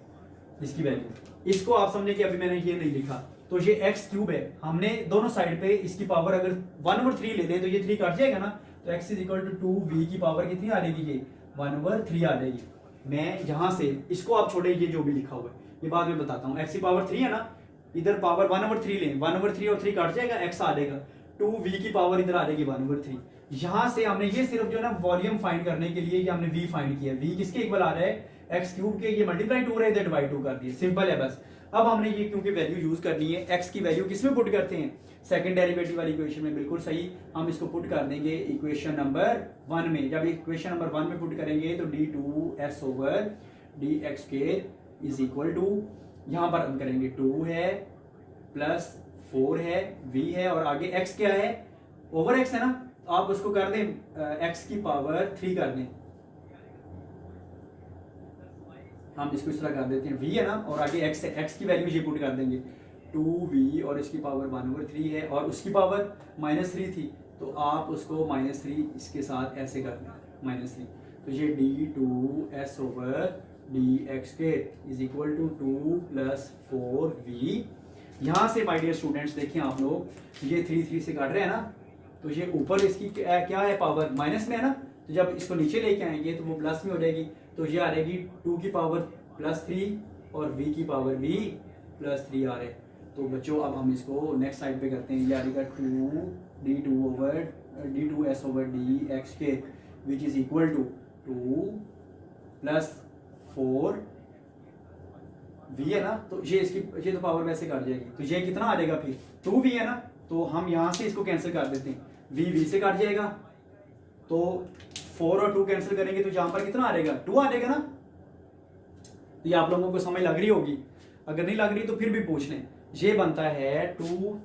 [SPEAKER 1] इसकी वैल्यू। इसको आप समझे कि अभी मैंने ये नहीं लिखा। तो ये x क्यूब है, हमने दोनों साइड पे इसकी पावर अगर 1/3 ले लें तो ये 3 कट जाएगा ना। तो x is equal to 2v की पावर कितनी आ जाएगी, ये 1/3 आ जाएगी। मैं यहाँ से इसको आप छोड़े, ये जो भी लिखा हुआ है ये बाद में बताता हूँ। x की पावर 3 है ना, इधर पावर 1/3 लें, 1/3 और 3 कट जाएगा, x आ जाएगा, 2v की पावर इधर आ जाएगी 1/3। यहाँ से हमने ये सिर्फ जो है ना वॉल्यूम फाइंड करने के लिए ये हमने v फाइंड किया। v किसके इक्वल आ रहा है, x क्यूब के, ये मल्टीप्लाई 2 रहे थे, डिवाइड 2 कर दिए, सिंपल है बस। अब हमने ये क्योंकि वैल्यू यूज करनी है, x की वैल्यू किसमें पुट करते हैं, सेकंड डेरिवेटिव वाली इक्वेशन में, बिल्कुल सही। हम इसको पुट कर देंगे इक्वेशन नंबर 1 में। जब इक्वेशन नंबर 1 में पुट करेंगे तो d2s over dx square is equal to, यहाँ पर हम करेंगे 2 है प्लस 4 है, v है, और आगे x क्या है, ओवर x है ना, आप उसको कर दें x की पावर 3 कर दें। हम इसको इस तरह कर देते हैं, v है ना, और आगे x है, x की वैल्यू ये पुट कर देंगे 2v, और इसकी पावर 1/3 है, और उसकी पावर -3 थी, तो आप उसको -3 इसके साथ ऐसे कर दें, -3। तो ये d2s over dx² is equal to 2 + 4v। यहाँ से माय डियर स्टूडेंट्स देखिए आप लोग, ये 3 से काट रहे हैं ना, तो ये ऊपर इसकी क्या है, पावर माइनस में है ना, तो जब इसको नीचे लेके आएंगे तो वो प्लस में हो जाएगी। तो ये आ जाएगी 2 की पावर +3 और v की पावर भी +3 आ रहे। तो बच्चों अब हम इसको नेक्स्ट साइड पे करते हैं। ये आ जाएगा 2 d2s over dx² which is equal to 2 + 4v है ना, तो ये तो पावर वैसे कट जाएगी, तो ये कितना आ जाएगा फिर 2v है ना, तो हम यहाँ से इसको कैंसिल कर देते हैं, v से कट जाएगा, तो 4 और 2 कैंसिल करेंगे तो यहाँ पर कितना आ जाएगा 2 आ जाएगा ना। तो ये आप लोगों को समझ लग रही होगी, अगर नहीं लग रही तो फिर भी पूछ लें। ये बनता है 2,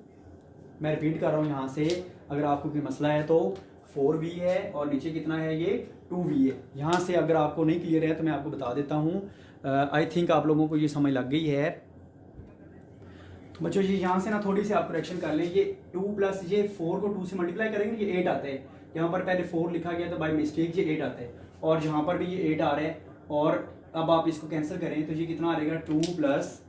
[SPEAKER 1] मैं रिपीट कर रहा हूँ यहाँ से, अगर आपको कोई मसला है तो 4v है और नीचे कितना है ये 2v है। यहाँ से अगर आपको नहीं क्लियर है तो मैं आपको बता देता हूँ। आई थिंक आप लोगों को ये समझ लग गई है। तो बच्चों ये यहाँ से ना थोड़ी सी आप करेक्शन कर लें, ये 2 प्लस ये 4 को 2 से मल्टीप्लाई करेंगे ये 8 आता है। यहाँ पर पहले 4 लिखा गया तो बाय मिस्टेक ये 8 आता है, और यहाँ पर भी ये 8 आ रहा है, और अब आप इसको कैंसिल करें तो ये कितना आ जाएगा 2 प्लस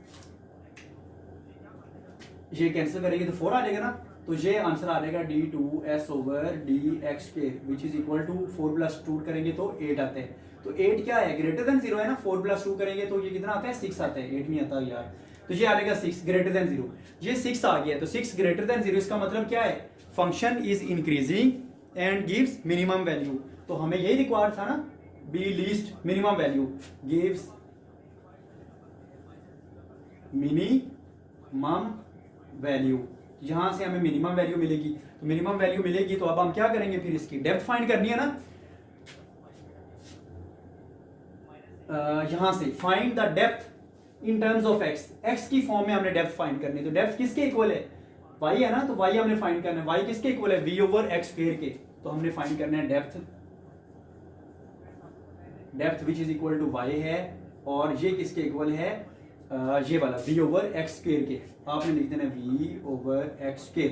[SPEAKER 1] ये कैंसिल करेंगे तो 4 आ जाएगा ना, तो ये आंसर आ जाएगा d2s over dx² which is equal to 4 + 2 करेंगे तो 8 आता है। तो 8 क्या है, ग्रेटर देन 0 है ना, 4 + 2 करेंगे तो ये कितना आता है 6 आता है, 8 नहीं आता यार। तो ये आ जाएगा 6 ग्रेटर देन 0, ये 6 आ गया, तो 6 ग्रेटर देन 0 इसका मतलब क्या है, function is increasing and gives minimum value. तो हमें यही रिक्वायर्ड था ना, be least minimum value gives minimum value, यहां से हमें मिनिमम वैल्यू मिलेगी। तो मिनिमम वैल्यू मिलेगी तो अब हम क्या करेंगे, फिर इसकी डेप्थ फाइंड करनी है ना। यहां से find the depth in terms of x, x की फॉर्म में हमने डेप्थ फाइंड करनी है। तो डेप्थ किसके इक्वल है, y है ना, तो y हमने फाइंड करना है, y किसके इक्वल है v ओवर x² के। तो हमने फाइंड करना है depth which is equal to y है, और ये किसके इक्वल है, ये वाला v ओवर x² के। आपने लिख देना v ओवर x²,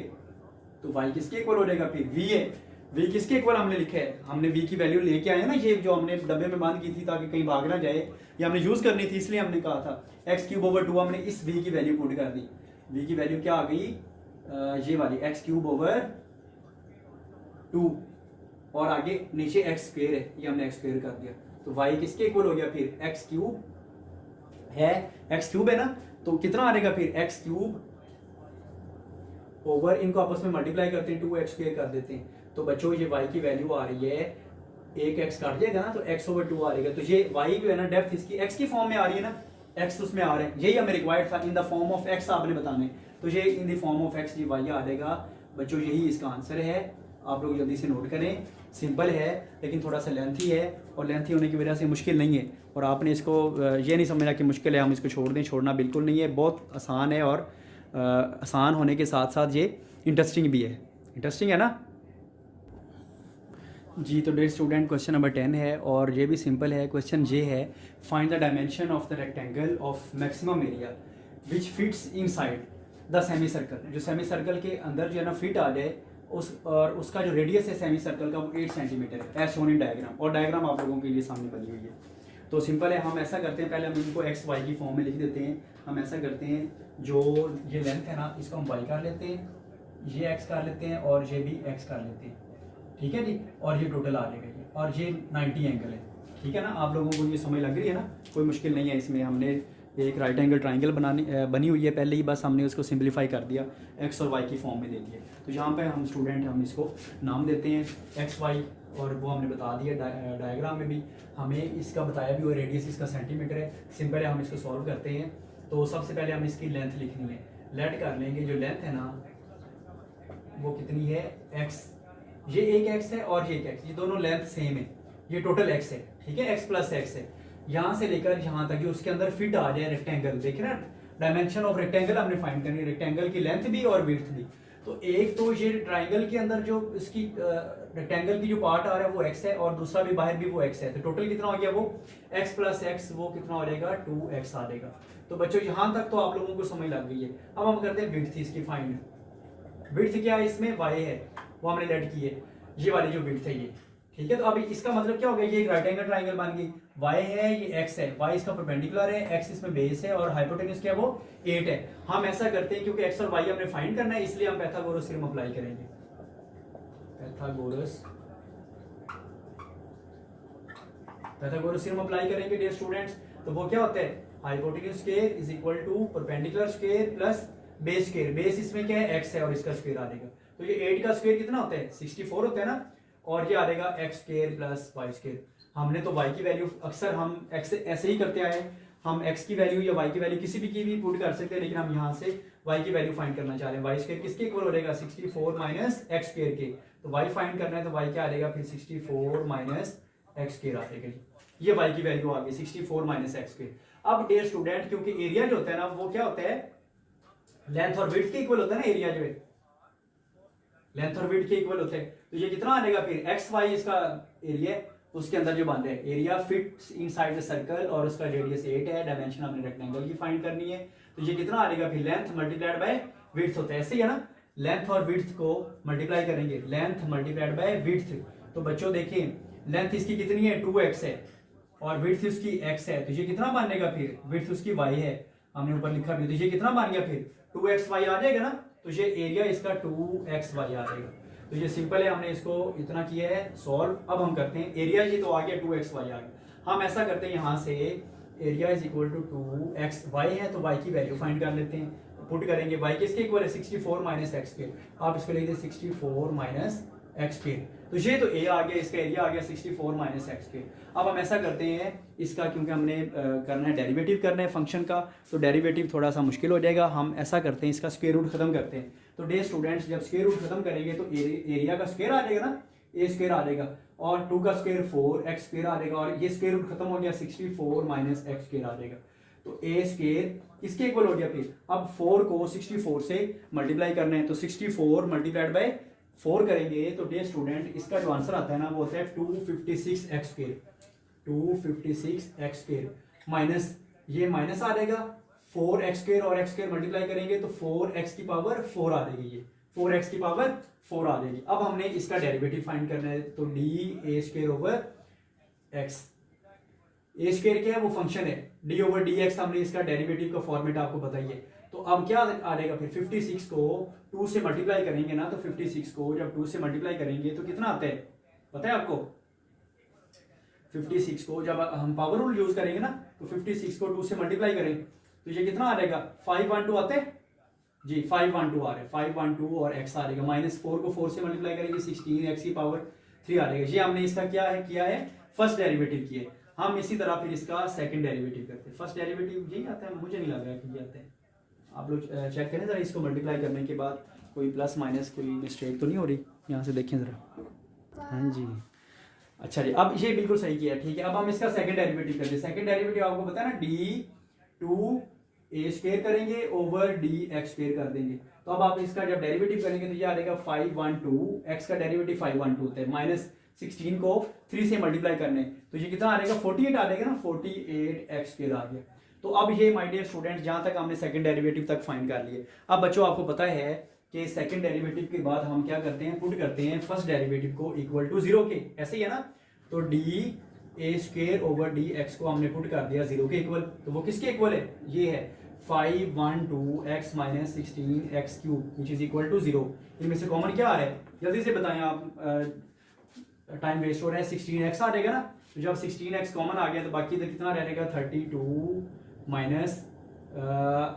[SPEAKER 1] तो y किसके इक्वल हो जाएगा, फिर v है, v किसके इक्वल हमने लिखा है, हमने v की वैल्यू लेके आए ना, ये जो हमने डब्बे में बंद की थी ताकि कहीं भाग ना जाए, ये हमने यूज करनी थी, इसलिए हमने कहा था x³ ओवर 2, हमने इस v की वैल्यू पुट कर दी। v की वैल्यू क्या आ गई, ये वाली x³ ओवर 2, और आगे नीचे x² है, ये हमने x² कर दिया। तो y किसके इक्वल हो गया, फिर x³ है, x³ है ना, तो कितना आ जाएगा फिर x³ ओवर, इनको आपस में मल्टीप्लाई करते हैं 2x² कर देते हैं। तो बच्चों ये y की वैल्यू आ रही है, एक x काट जाएगा ना, तो x ओवर 2 आ जाएगा। तो ये y जो है ना, डेप्थ इसकी x की फॉर्म में आ रही है ना, x उसमें आ रहे हैं, यही हमें रिक्वायर्ड था, in the form of x आपने बताने। तो ये in the form of x ये y आ जाएगा। बच्चों यही इसका आंसर है, आप लोग जल्दी से नोट करें। सिंपल है लेकिन थोड़ा सा लेंथी है, और लेंथी होने की वजह से मुश्किल नहीं है, और आपने इसको ये नहीं समझना कि मुश्किल है हम इसको छोड़ दें, छोड़ना बिल्कुल नहीं है, बहुत आसान है, और आसान होने के साथ साथ ये इंटरेस्टिंग भी है। इंटरेस्टिंग है ना जी। तो डियर स्टूडेंट क्वेश्चन नंबर 10 है, और ये भी सिंपल है। क्वेश्चन ये है, find the dimension of the rectangle of maximum area which fits inside the semi circle. जो सेमी सर्कल के अंदर जो है ना फिट आ जाए, और उसका जो रेडियस है सेमी सर्कल का वो 8 सेंटीमीटर है, एज शोन इन डायग्राम। और डायग्राम आप लोगों के लिए सामने बनी हुई है। तो सिंपल है, हम ऐसा करते हैं, पहले हम इनको एक्स वाई की फॉर्म में लिख देते हैं। हम ऐसा करते हैं, जो ये लेंथ है ना, इसको हम वाई कर लेते हैं, ये एक्स कर लेते हैं, और ये भी एक्स कर लेते हैं, ठीक है जी। और ये टोटल आ जाएगा ये, और ये 90 एंगल है, ठीक है ना। आप लोगों को ये समझ लग रही है ना, कोई मुश्किल नहीं है इसमें। हमने एक राइट एंगल ट्राइंगल बनी हुई है पहले ही, बस हमने उसको सिंप्लीफाई कर दिया, एक्स और वाई की फॉर्म में दे दिया। तो यहाँ पे हम स्टूडेंट हम इसको नाम देते हैं एक्स वाई, और वो हमने बता दिया डायग्राम में भी हमें इसका बताया भी, और रेडियस इसका सेंटीमीटर है। सिंपल है, हम इसको सॉल्व करते हैं। तो सबसे पहले हम इसकी लेंथ लिखनी है, लेट कर लेंगे। जो लेंथ है ना वो कितनी है, एक्स, ये एक एक्स है और ये एक एक्स, ये दोनों लेंथ सेम है, ये टोटल एक्स है, ठीक है, एक्स प्लस एक्स है। यहाँ से लेकर यहाँ तक जो उसके अंदर फिट आ जाए रेक्टेंगल, देखे ना, डायमेंशन ऑफ रेक्टेंगल हमने फाइंड करनी है, रेक्टेंगल की लेंथ भी और विड्थ भी। तो एक तो ये ट्राइंगल के अंदर जो इसकी रेक्टेंगल की जो पार्ट आ रहा है वो एक्स है, और दूसरा भी बाहर भी वो एक्स है। तो टोटल कितना हो गया, वो एक्स प्लस एक्स, वो कितना हो जाएगा 2x आ जाएगा। तो बच्चों यहाँ तक तो आप लोगों को समझ लग गई है। अब हम करते हैं विड्थ इसकी फाइंड। विड्थ क्या है, इसमें y है, वो हमने लेट की है, ये वाली जो विड्थ है ठीक है। तो अभी इसका मतलब क्या हो गया, ये एक राइट एंगल ट्राइंगल बन गई, y है ये x है, y इसका परपेंडिकुलर है, x इसमें बेस है और हाइपोटेन्यूज क्या है वो 8 है। हम ऐसा करते हैं क्योंकि x और y हमने फाइंड करना है, इसलिए हम पाइथागोरस थ्योरम अप्लाई करेंगे। पाइथागोरस थ्योरम अप्लाई करेंगे डियर स्टूडेंट्स। तो वो क्या होता है, hypotenuse square is equal to perpendicular square plus base square. Base इसमें क्या है x है और इसका स्क्वायर आ जाएगा। तो ये 8 का स्क्वायर कितना होता है 64 होता है ना, और ये आ जाएगा x square plus y square. हमने तो y की वैल्यू अक्सर हम x ऐसे ही करते आए, हम x की वैल्यू या y की वैल्यू किसी भी की भी पुट कर सकते हैं, लेकिन हम यहाँ से y की वैल्यू फाइंड करना चाह रहे हैं। y स्क्वायर किसके इक्वल हो जाएगा 64 माइनस x स्क्वायर के। तो y फाइंड करना है तो y क्या आ जाएगा फिर 64 माइनस x स्क्वायर आ जाएगा। ये y की वैल्यू आ गई 64 माइनस x स्क्वायर। अब डियर स्टूडेंट क्योंकि एरिया जो होता है ना वो क्या होता है लेंथ और विड्थ के इक्वल होता है ना, एरिया जो है लेंथ और विड्थ के इक्वल होते हैं। तो ये कितना आएगा फिर एक्स वाई इसका एरिया उसके अंदर जो बांधे है, area fits inside the circle और उसका रेडियस 8 है, डायमेंशन हमने रेक्टेंगल की फाइंड करनी है। तो ये कितना आएगा फिर लेंथ मल्टीप्लाइड बाय विड्थ होता है, ऐसे ही है ना, लेंथ और विड्थ को मल्टीप्लाई करेंगे, लेंथ मल्टीप्लाइड बाय विड्थ। तो बच्चों देखिए लेंथ इसकी कितनी है 2x है और विड्थ उसकी x है, तो ये कितना बनेगा फिर विड्थ उसकी y है, हमने ऊपर लिखा भी, तो ये कितना बन गया फिर 2xy आ जाएगा ना। तो ये एरिया इसका 2xy आ जाएगा। तो ये सिंपल है, हमने इसको इतना किया है सॉल्व। अब हम करते हैं एरिया, ये तो आ गया 2xy आ गया। हम ऐसा करते हैं यहाँ से area is equal to 2xy है तो y की वैल्यू फाइंड कर लेते हैं, पुट करेंगे y किसके इक्वल है 64 माइनस एक्स के। आप इसको लिख दें 64 माइनस एक्स के। तो ये तो a आ गया, इसका एरिया आ गया 64 माइनस एक्स के। अब हम ऐसा करते हैं इसका, क्योंकि हमने करना है डेरिवेटिव करना है फंक्शन का, तो डेरिवेटिव थोड़ा सा मुश्किल हो जाएगा। हम ऐसा करते हैं इसका स्क्वायर रूट खत्म करते हैं। तो डे स्टूडेंट्स जब स्क्वायर रूट खत्म करेंगे तो एरिया का स्क्वायर आ जाएगा ना, ए स्क्वायर आ जाएगा और 2 का स्क्वायर 4 एक्स स्क्वायर आ जाएगा और ये स्क्वायर रूट खत्म हो गया 64 माइनस एक्स स्क्वायर आ जाएगा। तो ए स्क्वायर किसके इक्वल हो गया फिर, अब 4 को 64 से मल्टीप्लाई करना है, तो 64 मल्टीप्लाइड बाय 4 करेंगे तो डे स्टूडेंट इसका जो आंसर आता है ना वो होता है 256 x square, 256 x square minus ये माइनस आ जाएगा 4 एक्स स्क्वायर और एक्स स्क्वायर मल्टीप्लाई करेंगे तो 4x की पावर 4 आ जाएगी, ये 4x की पावर 4 आ जाएगी। अब हमने इसका डेरिवेटिव फाइंड करना है, तो D A square over x, A square क्या है वो फंक्शन है, डी ओवर डी एक्स हमने इसका डेरिवेटिव का फॉर्मेट आपको बताइए। तो अब क्या आ जाएगा फिर 56 को 2 से मल्टीप्लाई करेंगे ना, तो 56 को जब 2 से मल्टीप्लाई करेंगे तो कितना आता है पता है आपको, 56 को जब हम पावर रूल यूज करेंगे ना तो 56 को 2 से मल्टीप्लाई करें तो ये कितना आ जाएगा 512 आते हैं जी, 512 आ रहे हैं, 512 और x आ जाएगा, माइनस 4 को 4 से मल्टीप्लाई करेंगे 16 x की पावर 3 आ जाएगा। ये हमने इसका क्या है फर्स्ट डेरिवेटिव किए। हम इसी तरह फिर इसका सेकंड डेरिवेटिव करते हैं। फर्स्ट डेरिवेटिव यही आता है, मुझे नहीं लग रहा है कि ये आता है, आप लोग चेक करें जरा इसको मल्टीप्लाई करने के बाद कोई प्लस माइनस कोई मिस्टेक तो नहीं हो रही, यहाँ से देखें जरा। हाँ जी अच्छा जी, अब ये बिल्कुल सही किया, ठीक है। अब हम इसका सेकंड डेरिवेटिव करते हैं। सेकंड डेरिवेटिव आपको पता है ना d2 a स्क्वायर करेंगे ओवर dx स्क्वायर कर देंगे। तो अब आप इसका जब डेरिवेटिव करेंगे तो ये आ जाएगा 512, x का डेरिवेटिव 512 होता है, माइनस 16 को 3 से मल्टीप्लाई करने तो ये कितना आ जाएगा 48 आ जाएगा ना, 48 x स्क्वायर आ गया। तो अब ये माय डियर स्टूडेंट्स जहां तक हमने सेकंड डेरिवेटिव तक फाइंड कर लिए। अब बच्चों आपको पता है कि सेकंड डेरिवेटिव के बाद हम क्या करते हैं, पुट करते हैं फर्स्ट डेरिवेटिव को इक्वल टू 0 के, ऐसे ही है ना। तो D A square over D x को हमने पुट कर दिया 0 के इक्वल, तो वो किसके इक्वल है, ये है 512x minus 16x cube which is equal to 0। इनमें से कॉमन क्या आ रहा है जल्दी से बताएं आप, टाइम वेस्ट हो रहा है, 16x आ जाएगा ना। तो जब 16x कॉमन आ गया तो बाकी इधर कितना रहेगा 32 माइनस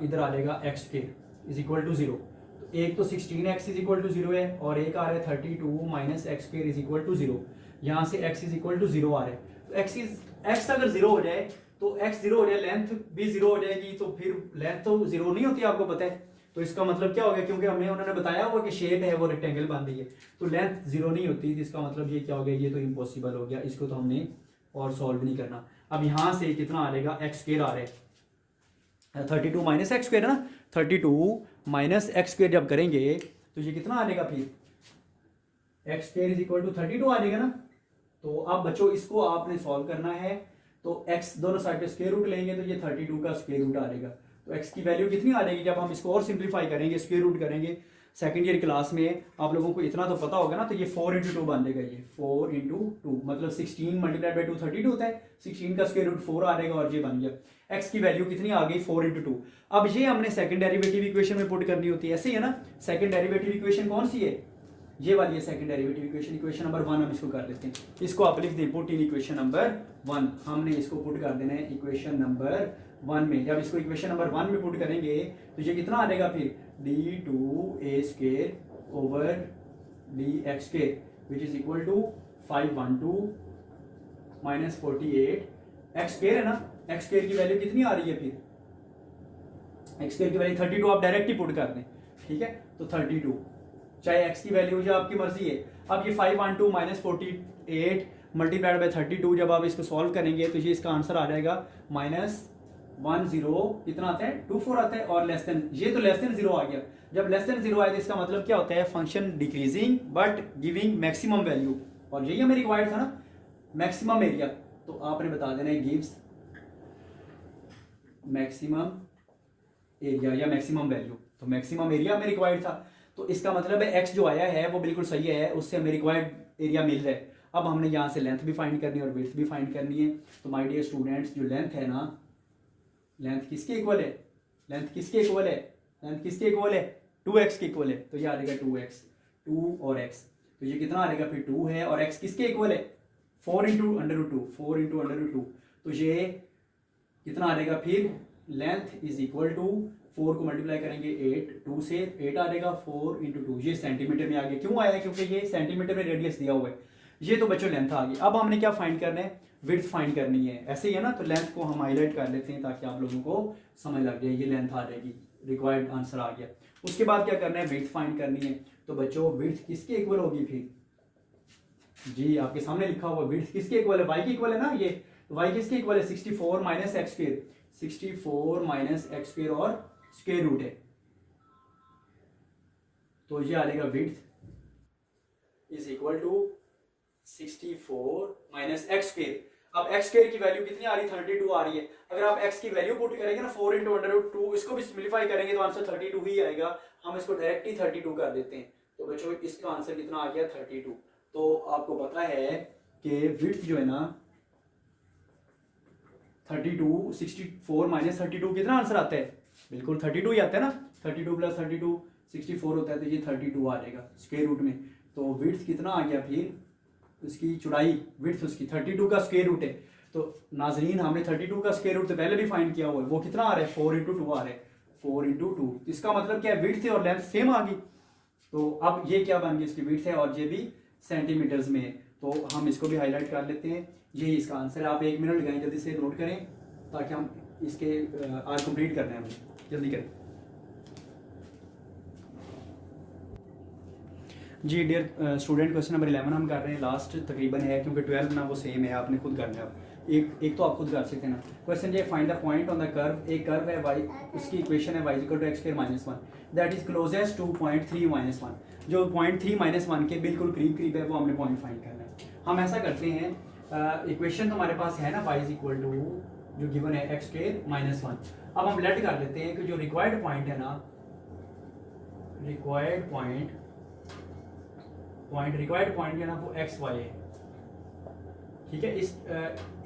[SPEAKER 1] इधर आ जाएगा x square is equal to 0। तो एक तो 16x इज इक्वल टू 0 है और एक आ रहा है 32 minus x square is equal to 0। यहाँ से x इज इक्वल टू 0 आ रहा है, तो x अगर 0 हो जाए तो x 0 हो जाए, लेंथ भी 0 हो जाएगी, तो फिर लेंथ तो 0 नहीं होती आपको पता है। तो इसका मतलब क्या हो गया, क्योंकि हमें उन्होंने बताया हुआ कि शेप है वो रेक्टेंगल बन रही है, तो लेंथ 0 नहीं होती, इसका मतलब ये क्या हो गया, ये तो इम्पॉसिबल हो गया, इसको तो हमने और सॉल्व नहीं करना। अब यहाँ से कितना आ जाएगा एक्स स्क्वायर आ रहा है 32 माइनस एक्स स्क्वायर है ना, 32 माइनस एक्स स्क्वायर जब करेंगे तो ये कितना आ जाएगा फिर x square is equal to 32 आ जाएगा ना। तो अब बच्चों इसको आपने सॉल्व करना है, तो x दोनों साइड पे स्क्वायर रूट लेंगे तो ये 32 का स्क्वायर रूट आ जाएगा। तो x की वैल्यू कितनी आ जाएगी जब हम इसको और सिंप्लीफाई करेंगे, स्क्वायर रूट करेंगे, सेकंड ईयर क्लास में आप लोगों को इतना तो पता होगा ना, तो ये 4 × 2 बन जाएगा, ये 4 × 2 मतलब 16 मल्टीप्लाइड बाई 2 32 होता है, 16 का स्क्वायर रूट 4 आ जाएगा और ये बन गया। एक्स की वैल्यू कितनी आ गई 4 × 2। अब ये हमने सेकंड डेरिवेटिव इक्वेशन में पुट करनी होती है, ऐसे ही है ना। सेकंड डेरिवेटिव इक्वेशन कौन सी है, ये वाली है second derivative equation, equation number 1 हम इसको कर लेते हैं। इसको आप लिख दें पुट इन इक्वेशन नंबर 1, हमने इसको पुट कर देना है इक्वेशन नंबर 1 में। जब इसको इक्वेशन नंबर 1 में पुट करेंगे तो ये कितना आ जाएगा फिर d2a² over dx² which is equal to 512 minus 48 x² है ना। x² की वैल्यू कितनी आ रही है फिर, x² की वैल्यू 32 आप डायरेक्ट ही पुट कर दें, ठीक है। तो 32 चाहे x की वैल्यू जो आपकी मर्जी है। अब ये 512 माइनस 48 मल्टीप्लाइड बाई 32 जब आप इसको सॉल्व करेंगे तो ये इसका आंसर आ जाएगा -10 कितना आता है 24 आता है, और लेस देन, ये तो लेस देन 0 आ गया। जब लेस देन 0 आए तो इसका मतलब क्या होता है, function decreasing but giving maximum value, और यही हमें रिक्वायर्ड था ना, मैक्सिमम एरिया। तो आपने बता देना है गिव्स मैक्सिमम एरिया या मैक्सिमम वैल्यू, तो मैक्सिमम एरिया हमें रिक्वायर्ड था। तो इसका मतलब है एक्स जो आया है वो बिल्कुल सही है, उससे हमें रिक्वायर्ड एरिया मिल रहा है। अब हमने यहाँ से लेंथ भी फाइंड करनी है और विड्थ भी फाइंड करनी है। तो माय डियर स्टूडेंट्स, जो लेंथ है ना, लेंथ किसके इक्वल है, लेंथ किसके इक्वल है, लेंथ किसके इक्वल है 2x के इक्वल है। तो ये आ जाएगा 2x, 2 और x, तो ये कितना आ जाएगा फिर 2 है, और x किसके इक्वल है 4 × √2, 4 × √2। तो ये कितना आ जाएगा फिर, लेंथ इज इक्वल टू 4 को मल्टीप्लाई करेंगे 8, 2 से 8 आ जाएगा 4 × 2। ये सेंटीमीटर में आ गया, क्यों आया है, क्योंकि ये सेंटीमीटर में रेडियस दिया हुआ है। ये तो बच्चों लेंथ आ गई। अब हमने क्या फाइंड करना है, विड्थ फाइंड करनी है, ऐसे ही है ना। तो लेंथ को हम हाईलाइट कर लेते हैं ताकि आप लोगों को समझ लग जाए, ये लेंथ आ जाएगी, रिक्वायर्ड आंसर आ गया। उसके बाद क्या करना है, विड्थ फाइंड करनी है। तो बच्चों विड्थ किसके इक्वल होगी फिर, जी आपके सामने लिखा हुआ विड्थ किसके इक्वल है, y के इक्वल है ना ये। तो y किसके इक्वल है 64 माइनस x², 64 माइनस x² और स्क्वायर रूट है। तो ये आ जाएगा width is equal to 64 minus x²। अब x² की वैल्यू कितनी आ रही है 32 आ रही है। अगर आप x की वैल्यू पुट करेंगे ना 4 × √2, इसको भी सिंप्लीफाई करेंगे तो आंसर 32 ही आएगा। हम इसको डायरेक्ट ही 32 कर देते हैं। तो बच्चों इसका आंसर कितना आ गया 32। तो आपको पता है कि विड्थ जो है ना 32, 64 माइनस 32 कितना आंसर आता है, बिल्कुल 32 ही आता है ना। 32 प्लस 32 64 होता है, तो ये 32 आ जाएगा स्क्वायर रूट में। तो विड्थ कितना आ गया फिर, उसकी चौड़ाई, विड्थ उसकी 32 का स्क्वायर रूट है। तो नाजरीन हमने 32 का स्क्वायर रूट तो पहले भी फाइंड किया हुआ है, वो कितना आ रहा है 4 × 2 आ रहा है, 4 × 2। इसका मतलब क्या है, विड्थ और लेंथ सेम आ गई। तो अब ये क्या बन गई, इसकी विड्थ है और ये भी सेंटीमीटर्स में है। तो हम इसको भी हाईलाइट कर लेते हैं, यही इसका आंसर है। आप 1 मिनट लगाएं, जल्दी से नोट करें ताकि हम इसके आज कंप्लीट करना है, हमें जल्दी करें। जी डियर स्टूडेंट, क्वेश्चन नंबर 11 हम कर रहे हैं, लास्ट तकरीबन है क्योंकि 12 ना वो सेम है, आपने खुद करना है। एक तो आप खुद कर सकते हैं ना। क्वेश्चन ये, find the point on the curve, एक कर्व है y, उसकी इक्वेशन है y = x² - 1 that is closest two point 3 - 1। जो पॉइंट 3 - 1 के बिल्कुल करीब करीब है वो हमने पॉइंट फाइंड करना है। हम ऐसा करते हैं, इक्वेशन तो हमारे पास है ना y = जो गिवन है x² - 1। अब हम लेट कर लेते हैं कि जो रिक्वायर्ड पॉइंट है ना, रिक्वायर्ड पॉइंट जो है ना वो xy है, ठीक है।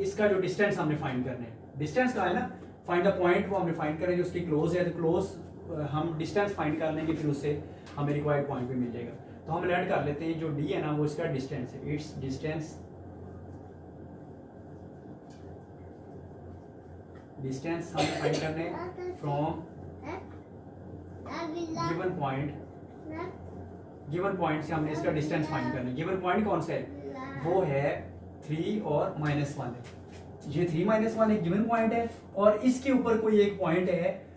[SPEAKER 1] इसका जो डिस्टेंस हमने फाइंड करना है, डिस्टेंस का है ना, फाइंड द पॉइंट वो हमने फाइंड करना है जो उसकी क्लोज है। तो क्लोज हम डिस्टेंस फाइंड कर लेंगे, फिर उससे हमें रिक्वायर्ड पॉइंट भी मिल जाएगा। तो हम लेट कर लेते हैं, जो d है ना वो इसका डिस्टेंस है, इट्स डिस्टेंस हमें फाइंड करना है फ्रॉम गिवन पॉइंट से हमने इसका डिस्टेंस फाइंड करना है। गिवन पॉइंट कौन सा है, वो है 3 और -1 है। ये 3 - 1 एक गिवन पॉइंट है और इसके ऊपर कोई एक पॉइंट है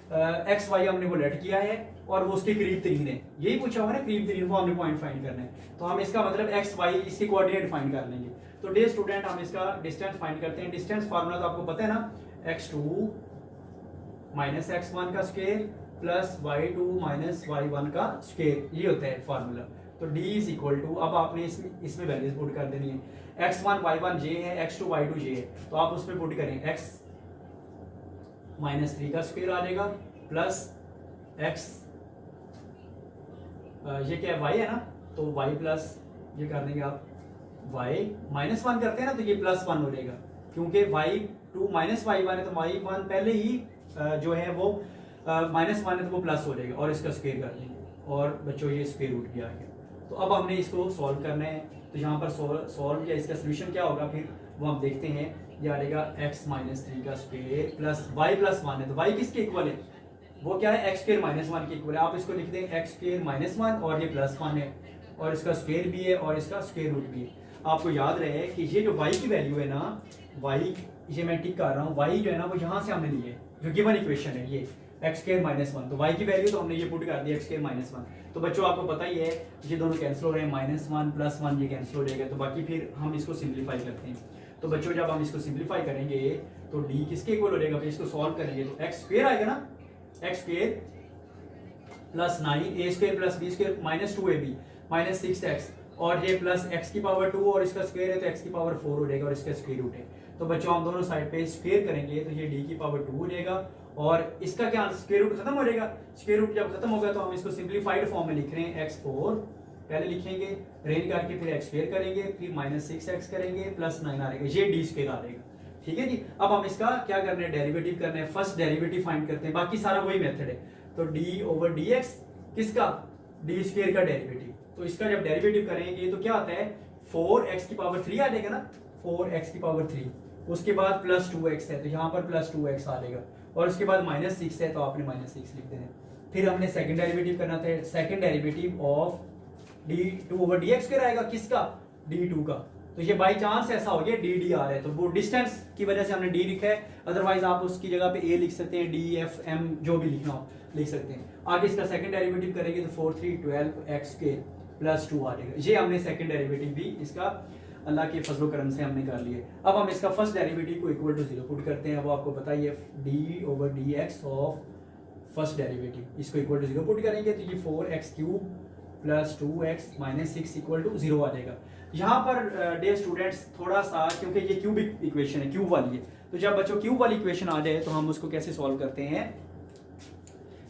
[SPEAKER 1] एक्स वाई हमने वो लेट किया है और वो उसके करीब तरीन है। यही पूछा हुआ ना, करीब तरीन को हमने पॉइंट फाइंड करना है। तो हम इसका मतलब एक्स वाई इसके कोऑर्डिनेट फाइंड कर लेंगे। तो डे स्टूडेंट हम इसका डिस्टेंस फाइंड करते हैं। डिस्टेंस फार्मूला तो आपको पता है ना, x2 - x1 का स्क्वायर प्लस y2 - y1 का स्क्वायर, ये होता है फार्मूला। तो d इज इक्वल टू, अब आपने इसमें वैल्यूज पुट कर देनी है। x1 y1 j है, x2 y2 j है, तो आप उसमें पुट करें x - 3 का स्क्वायर आ जाएगा प्लस x ये क्या है y है ना, तो y प्लस ये कर देंगे आप y -1 करते हैं ना, तो ये +1 हो जाएगा क्योंकि y2 -y1 है, तो y1 पहले ही जो है वो -1 है तो वो प्लस हो जाएगा और इसका स्क्वायर कर देंगे और बच्चों ये स्क्वायर रूट भी आ गया। तो अब हमने इसको सॉल्व करना है, तो यहाँ पर सॉल्व या इसका सोल्यूशन क्या होगा फिर वो हम देखते हैं। ये आ जाएगा x-3 का स्क्वायर प्लस y+1 है, तो y किसके इक्वल है, वो क्या है x² -1 के इक्वल है। आप इसको लिख दें x² -1 और ये +1 है और इसका स्क्वायर भी है और इसका स्क्वायर रूट भी है। आपको याद रहे कि ये जो y की वैल्यू है ना, y ये मैं टिक कर रहा हूँ, y जो है ना वो यहाँ से हमने ली है, जो गिवन इक्वेशन है ये x² -1, तो y की वैल्यू तो हमने ये पुट कर दी x² -1। तो बच्चों आपको पता ही है ये दोनों कैंसिल हो रहे हैं, -1 +1 ये कैंसिल हो जाएगा, तो बाकी फिर हम इसको सिंप्लीफाई करते हैं। तो बच्चों जब हम इसको सिंप्लीफाई करेंगे तो d किसके इक्वल हो जाएगा, फिर इसको सॉल्व करेंगे तो x² आएगा ना, x² + 9 a² + b² -2ab -6x और ये प्लस x⁴ और इसका स्क्वायर है तो x⁴ 4 हो जाएगा और इसका स्क्वायर रूट है। तो बच्चों हम दोनों साइड पे स्क्वायर करेंगे तो ये d⁴ हो जाएगा और इसका क्या स्क्वायर रूट खत्म हो जाएगा। स्क्वायर रूट जब खत्म होगा तो हम इसको सिंप्लीफाइड फॉर्म में लिख रहे हैं x4 पहले लिखेंगे, रेंज करके फिर x² करेंगे, फिर -6x करेंगे, +9 आ जाएगा, ये d² आ जाएगा। ठीक है जी। अब हम इसका क्या कर रहे हैं, डेरिवेटिव कर रहे हैं, फर्स्ट डेरिवेटिव फाइंड करते हैं, बाकी सारा वही मेथड है। तो d/dx किसका, d² का डेरिवेटिव, तो इसका जब डेरिवेटिव करेंगे तो क्या आता है 4x⁴ आ जाएगा ना, 4x⁴, उसके बाद +2x है तो यहाँ पर +2x आ जाएगा और उसके बाद -6 है तो आपने -6 लिख देना। फिर हमने सेकंड डेरिवेटिव करना था, सेकंड डेरिवेटिव ऑफ d/dx आएगा किसका, d2 का। तो ये बाई चांस ऐसा हो गया dd आ रहा है तो वो डिस्टेंस की वजह से हमने d लिखा है, अदरवाइज आप उसकी जगह पे a लिख सकते हैं, d f m जो भी लिखना हो लिख सकते हैं। आगे इसका सेकंड डेरिवेटिव करेंगे तो 4 3 12x² +2 आ जाएगा। ये हमने सेकंड डेरिवेटिव भी इसका अल्लाह के फजलो करम से हमने कर लिए। अब हम इसका फर्स्ट डेरिवेटिव को इक्वल टू 0 पुट करते हैं। अब आपको पता ही है d/dx ऑफ फर्स्ट डेरिवेटिव, इसको इक्वल टू 0 पुट करेंगे तो ये 4x³ + 2x - 6 = 0 आ जाएगा। यहाँ पर डे स्टूडेंट्स थोड़ा सा, क्योंकि ये क्यूबिक इक्वेशन है, क्यूब वाली है, तो जब बच्चों क्यूब वाली इक्वेशन आ जाए तो हम उसको कैसे सॉल्व करते हैं,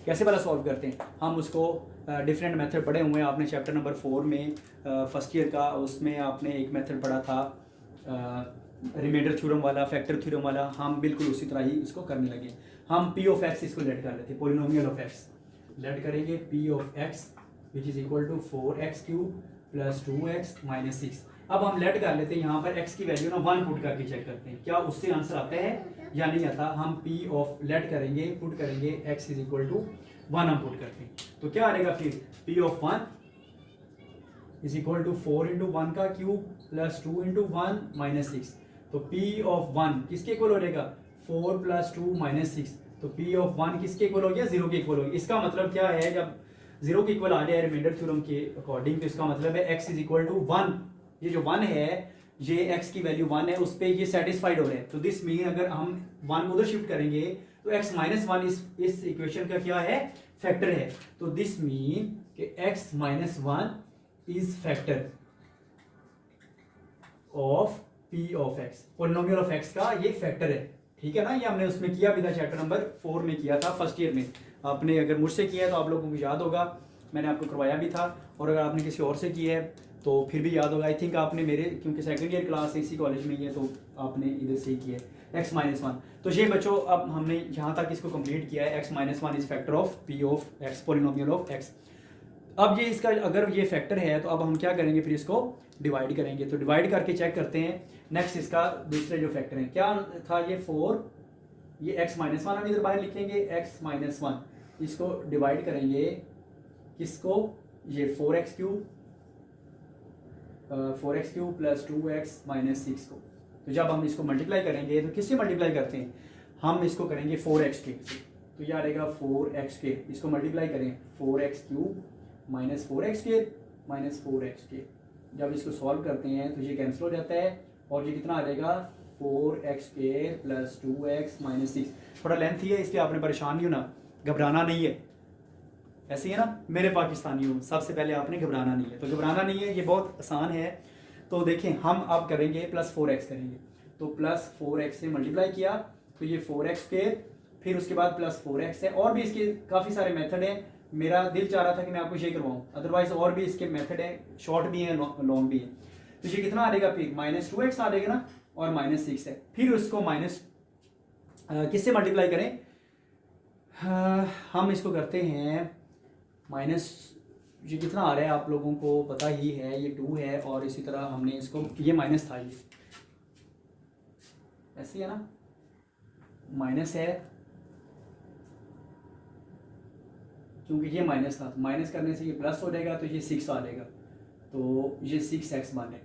[SPEAKER 1] कैसे वाला सॉल्व करते हैं, हम उसको डिफरेंट मेथड पढ़े हुए हैं आपने चैप्टर नंबर 4 में फर्स्ट ईयर का, उसमें आपने एक मेथड पढ़ा था रिमाइंडर थ्योरम वाला, फैक्टर थ्योरम वाला, हम बिल्कुल उसी तरह ही इसको करने लगे। हम p ऑफ x इसको लेट कर लेते हैं, पॉलिनोमियल ऑफ x लेट करेंगे, p of x which is equal to 4x³ + 2x - 6। अब हम लेट कर लेते हैं, यहाँ पर x की वैल्यू ना 1 पुट करके चेक करते हैं क्या उससे आंसर आता है या नहीं आता। हम p ऑफ लेट करेंगे, पुट करेंगे x इज इक्वल टू 1 हम पुट करते हैं तो क्या आ जाएगा फिर p of 1 is equal to 4 × 1 का क्यूब + 2 × 1 - 6। तो p ऑफ 1 किसके इक्वल हो जाएगा 4 + 2 - 6, तो p ऑफ 1 किसके इक्वल हो गया 0 के इक्वल हो गया। इसका मतलब क्या है, जब 0 के इक्वल आ जाए रिमाइंडर थ्योरम के अकॉर्डिंग तो इसका मतलब है x इज इक्वल टू 1, ये जो 1 है ये x की वैल्यू 1 है, उस पे ये सेटिस्फाइड हो रहा है। तो दिस मीन अगर हम 1 को उधर शिफ्ट करेंगे तो x - 1 इस इक्वेशन का क्या है, फैक्टर है। तो दिस मीन कि x - 1 is factor of p of x, polynomial of x का ये फैक्टर है। ठीक है ना, ये हमने उसमें किया भी था, चैप्टर नंबर 4 में किया था फर्स्ट ईयर में। आपने अगर मुझसे किया है तो आप लोगों को याद होगा, मैंने आपको करवाया भी था, और अगर आपने किसी और से किया है तो फिर भी याद होगा। आई थिंक आपने मेरे, क्योंकि सेकंड ईयर क्लास इसी कॉलेज में ही है तो आपने इधर से ही किया है x - 1। तो ये बच्चों अब हमने यहाँ तक इसको कंप्लीट किया है, x - 1 is factor of p of x, polynomial of x। अब ये इसका अगर ये फैक्टर है तो अब हम क्या करेंगे, फिर इसको डिवाइड करेंगे। तो डिवाइड करके चेक करते हैं नेक्स्ट इसका दूसरे जो फैक्टर हैं क्या था, ये 4, ये x - 1 हम इधर बाहर लिखेंगे, x - 1 इसको डिवाइड करेंगे किसको, ये 4x³ + 2x - 6 को। तो जब हम इसको मल्टीप्लाई करेंगे तो किससे मल्टीप्लाई करते हैं, हम इसको करेंगे 4x से, तो यह आ जाएगा 4x², इसको मल्टीप्लाई करें 4x³ - 4x² - 4x²। जब इसको सॉल्व करते हैं तो ये कैंसिल हो जाता है और ये कितना आ जाएगा 4x² + 2x - 6। थोड़ा लेंथ ही है इसलिए आपने परेशान नहीं होना, घबराना नहीं है, ऐसे ही है ना मेरे पाकिस्तानियों, सबसे पहले आपने घबराना नहीं है, तो घबराना नहीं है, ये बहुत आसान है। तो देखें हम अब करेंगे +4x करेंगे, तो +4x से मल्टीप्लाई किया तो ये 4x², फिर उसके बाद +4x है, और भी इसके काफ़ी सारे मेथड हैं मेरा दिल चाह रहा था कि मैं आपको ये करवाऊँ, अदरवाइज और भी इसके मेथड है, शॉर्ट भी है लॉन्ग भी है। तो ये कितना आ जाएगा फिर -2x आ जाएगा ना, और -6 है। फिर उसको माइनस किससे मल्टीप्लाई करें, हम इसको करते हैं माइनस, ये कितना आ रहा है आप लोगों को पता ही है, ये 2 है, और इसी तरह हमने इसको, ये माइनस था, ये ऐसे है ना, माइनस है क्योंकि ये माइनस था, तो माइनस करने से ये प्लस हो जाएगा, तो ये 6 आ जाएगा, तो ये 6x बने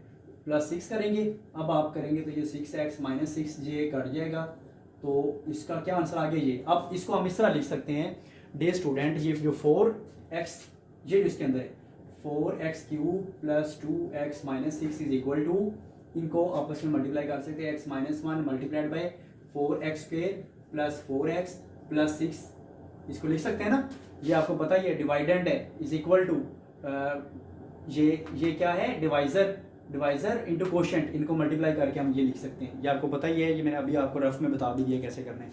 [SPEAKER 1] प्लस 6 करेंगे। अब आप करेंगे तो ये 6x माइनस 6 ये कट जाएगा, तो इसका क्या आंसर आ गया ये। अब इसको हम इस तरह लिख सकते हैं, डे स्टूडेंट, ये जो 4x ये इसके अंदर है 4x³ plus 2x minus 6 is equal to, इनको आपस में मल्टीप्लाई कर सकते हैं, x minus 1 multiplied by 4x² plus 4x plus 6, इसको लिख सकते हैं ना। ये आपको पता ही है डिवाइडेंड है, इज इक्वल टू ये क्या है, डिवाइजर इंटू कोशेंट, इनको मल्टीप्लाई करके हम ये लिख सकते हैं, ये आपको पता ही है, ये मैंने अभी आपको रफ में बता भी दिया कैसे करना है।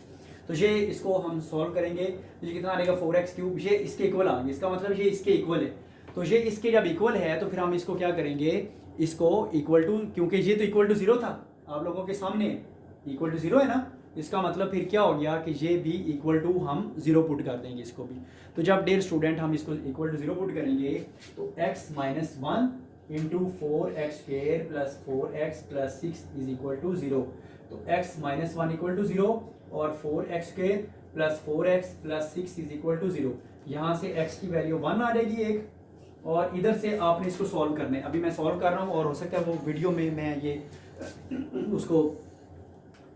[SPEAKER 1] तो ये इसको हम सॉल्व करेंगे, तो ये कितना आ जाएगा 4x³, ये इसके इक्वल आ गया, इसका मतलब ये इसके इक्वल है। तो ये इसके जब इक्वल है तो फिर हम इसको क्या करेंगे, इसको इक्वल टू, क्योंकि ये तो इक्वल टू 0 था आप लोगों के सामने, इक्वल टू 0 है ना, इसका मतलब फिर क्या हो गया कि ये भी इक्वल टू हम 0 पुट कर देंगे इसको भी। तो जब डियर स्टूडेंट हम इसको इक्वल टू 0 पुट करेंगे तो x minus 1 into 4x² plus 4x plus 6 is equal to 0। तो x माइनस 1 इक्वल टू 0 और 4x² plus 4x plus 6 is equal to 0। यहाँ से x की वैल्यू 1 आ जाएगी एक, और इधर से आपने इसको सॉल्व करना है। अभी मैं सॉल्व कर रहा हूँ, और हो सकता है वो वीडियो में मैं ये उसको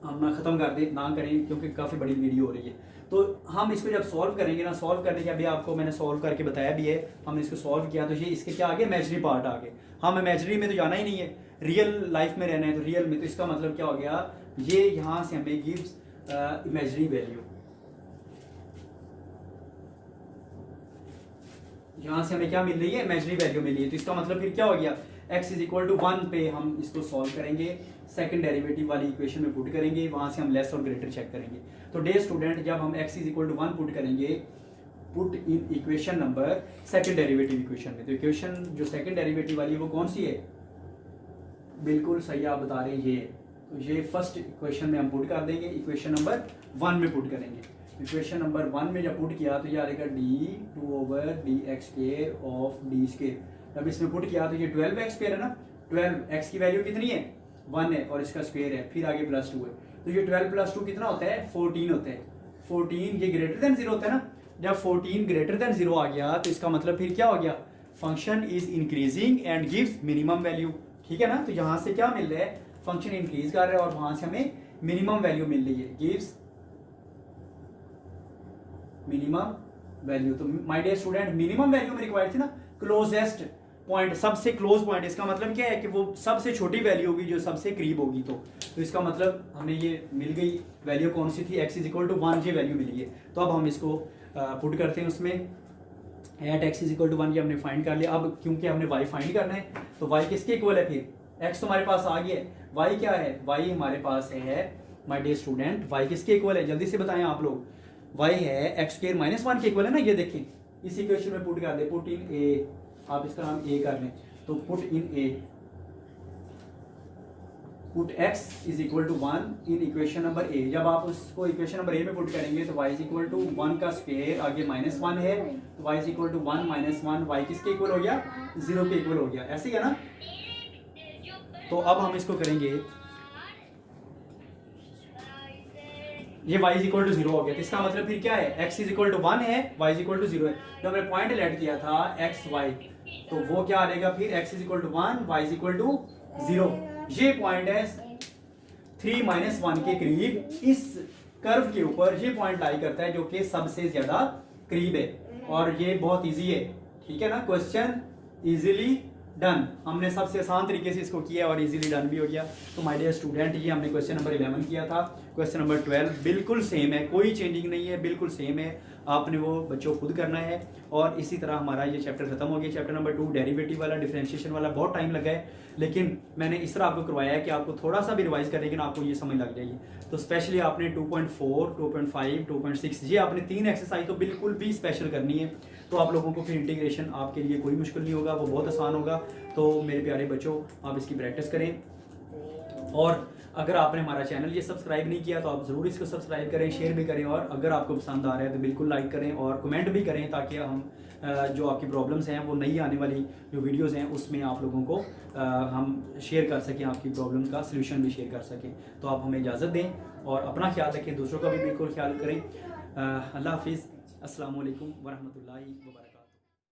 [SPEAKER 1] हम ना ख़त्म कर दे ना करें, क्योंकि काफ़ी बड़ी वीडियो हो रही है। तो हम इसको जब सॉल्व करेंगे ना, सॉल्व करने के अभी आपको मैंने सॉल्व करके बताया भी है, हमने इसको सॉल्व किया, तो ये इसके क्या आ गया, इमेजिनरी पार्ट आ गए। हम इमेजिनरी में तो जाना ही नहीं है, रियल लाइफ में रहना है, तो रियल में, तो इसका मतलब क्या हो गया, ये यहाँ से हमें गिव्स इमेजिनरी वैल्यू, यहाँ से हमें क्या मिल रही है, इमेजिनरी वैल्यू मिली है। तो इसका मतलब फिर क्या हो गया, x इज इक्वल टू 1 पे हम इसको सॉल्व करेंगे, सेकंड डेरिवेटिव वाली इक्वेशन में पुट करेंगे, वहां से हम लेस और ग्रेटर चेक करेंगे। तो डे स्टूडेंट जब हम x is equal to 1 put करेंगे, put in equation number second derivative equation में, तो इक्वेशन जो सेकंड डेरिवेटिव वाली है वो कौन सी है, बिल्कुल सही आप बता रहे हैं, ये। तो ये फर्स्ट इक्वेशन में हम पुट कर देंगे, इक्वेशन नंबर 1 में पुट करेंगे। इक्वेशन नंबर 1 में जब पुट किया तो ये आ जाएगा d2/dx² ऑफ d²। जब इसमें पुट किया तो ये 12x² है ना, 12x की वैल्यू कितनी है, 1 है, और इसका स्क्वायर है, फिर आगे प्लस 2 है, तो ये 12 प्लस 2 कितना होता है, 14 होता है। 14 ये ग्रेटर देन 0 होता है ना, जब 14 ग्रेटर देन 0 आ गया तो इसका मतलब फिर क्या हो गया, function is increasing and gives minimum value, ठीक है ना। तो यहाँ से क्या मिल रहा है, फंक्शन इंक्रीज कर रहा है और वहां से हमें मिनिमम वैल्यू मिल रही है, गिव्स मिनिमम वैल्यू। तो my dear student, minimum value में रिक्वायर्ड थी ना, क्लोजेस्ट पॉइंट, सबसे क्लोज पॉइंट, इसका मतलब क्या है कि वो सबसे छोटी वैल्यू होगी जो सबसे करीब होगी। तो इसका मतलब हमें ये मिल गई वैल्यू, कौन सी थी, x इज इक्वल टू 1 ये वैल्यू मिली है। तो अब हम इसको पुट करते हैं उसमें, at x is equal to 1 ये हमने फाइंड कर लिया। अब क्योंकि हमने y फाइंड करना है तो y किसके इक्वल है, फिर x तो हमारे पास आ गया है, y क्या है, y हमारे पास है माय डियर स्टूडेंट, y किसके इक्वल है, जल्दी से बताएं आप लोग, y है x² माइनस 1 के इक्वल है ना, ये देखें इस इक्वेशन में पुट कर दे, पुट इन a, आप इसका नाम a कर लें, तो put in a, put x is equal to 1 in equation number a। जब आप उसको इक्वेशन नंबर a में पुट करेंगे तो y इज इक्वल टू 1 का स्क्वायर, आगे -1 है, तो y is equal to 1 minus 1, y किसके इक्वल हो गया, 0 के इक्वल हो गया, ऐसे ही है ना। तो अब हम इसको करेंगे, ये y इज इक्वल टू 0 हो गया, तो इसका मतलब फिर क्या है, x इज इक्वल टू 1 है, y इज इक्वल टू 0 है। जो हमने पॉइंट लेट किया था x y, तो वो क्या आ जाएगा फिर, x is equal to 1, y is equal to 0। ये पॉइंट है 3 माइनस 1 के करीब, इस कर्व के ऊपर ये पॉइंट लाई करता है जो कि सबसे ज्यादा करीब है, और ये बहुत इजी है, ठीक है ना, क्वेश्चन इजीली डन। हमने सबसे आसान तरीके से इसको किया और इजीली डन भी हो गया। तो माय डियर स्टूडेंट, ये हमने क्वेश्चन नंबर 11 किया था, क्वेश्चन नंबर 12 बिल्कुल सेम है, कोई चेंजिंग नहीं है, बिल्कुल सेम है। आपने वो बच्चों को खुद करना है। और इसी तरह हमारा ये चैप्टर खत्म हो गया। चैप्टर नंबर 2 डेरिवेटिव वाला, डिफरेंशिएशन वाला बहुत टाइम लगा है, लेकिन मैंने इस तरह आपको करवाया है कि आपको थोड़ा सा भी रिवाइज करें लेकिन आपको ये समझ लग जाएगी। तो स्पेशली आपने 2.4, 2.5, 2.6 ये आपने 3 एक्सरसाइज तो बिल्कुल भी स्पेशल करनी है। तो आप लोगों को फिर इंटीग्रेशन आपके लिए कोई मुश्किल नहीं होगा, वो बहुत आसान होगा। तो मेरे प्यारे बच्चों, आप इसकी प्रैक्टिस करें। और अगर आपने हमारा चैनल ये सब्सक्राइब नहीं किया तो आप ज़रूर इसको सब्सक्राइब करें, शेयर भी करें, और अगर आपको पसंद आ रहा है तो बिल्कुल लाइक करें और कमेंट भी करें, ताकि हम जो आपकी प्रॉब्लम्स हैं वो नई आने वाली जो वीडियोस हैं उसमें आप लोगों को हम शेयर कर सकें, आपकी प्रॉब्लम का सलूशन भी शेयर कर सकें। तो आप हमें इजाज़त दें और अपना ख्याल रखें, दूसरों का भी बिल्कुल ख्याल करें। अल्लाह हाफिज़। अस्सलाम वालेकुम वरहमतुल्लाहि वबरकातुहू।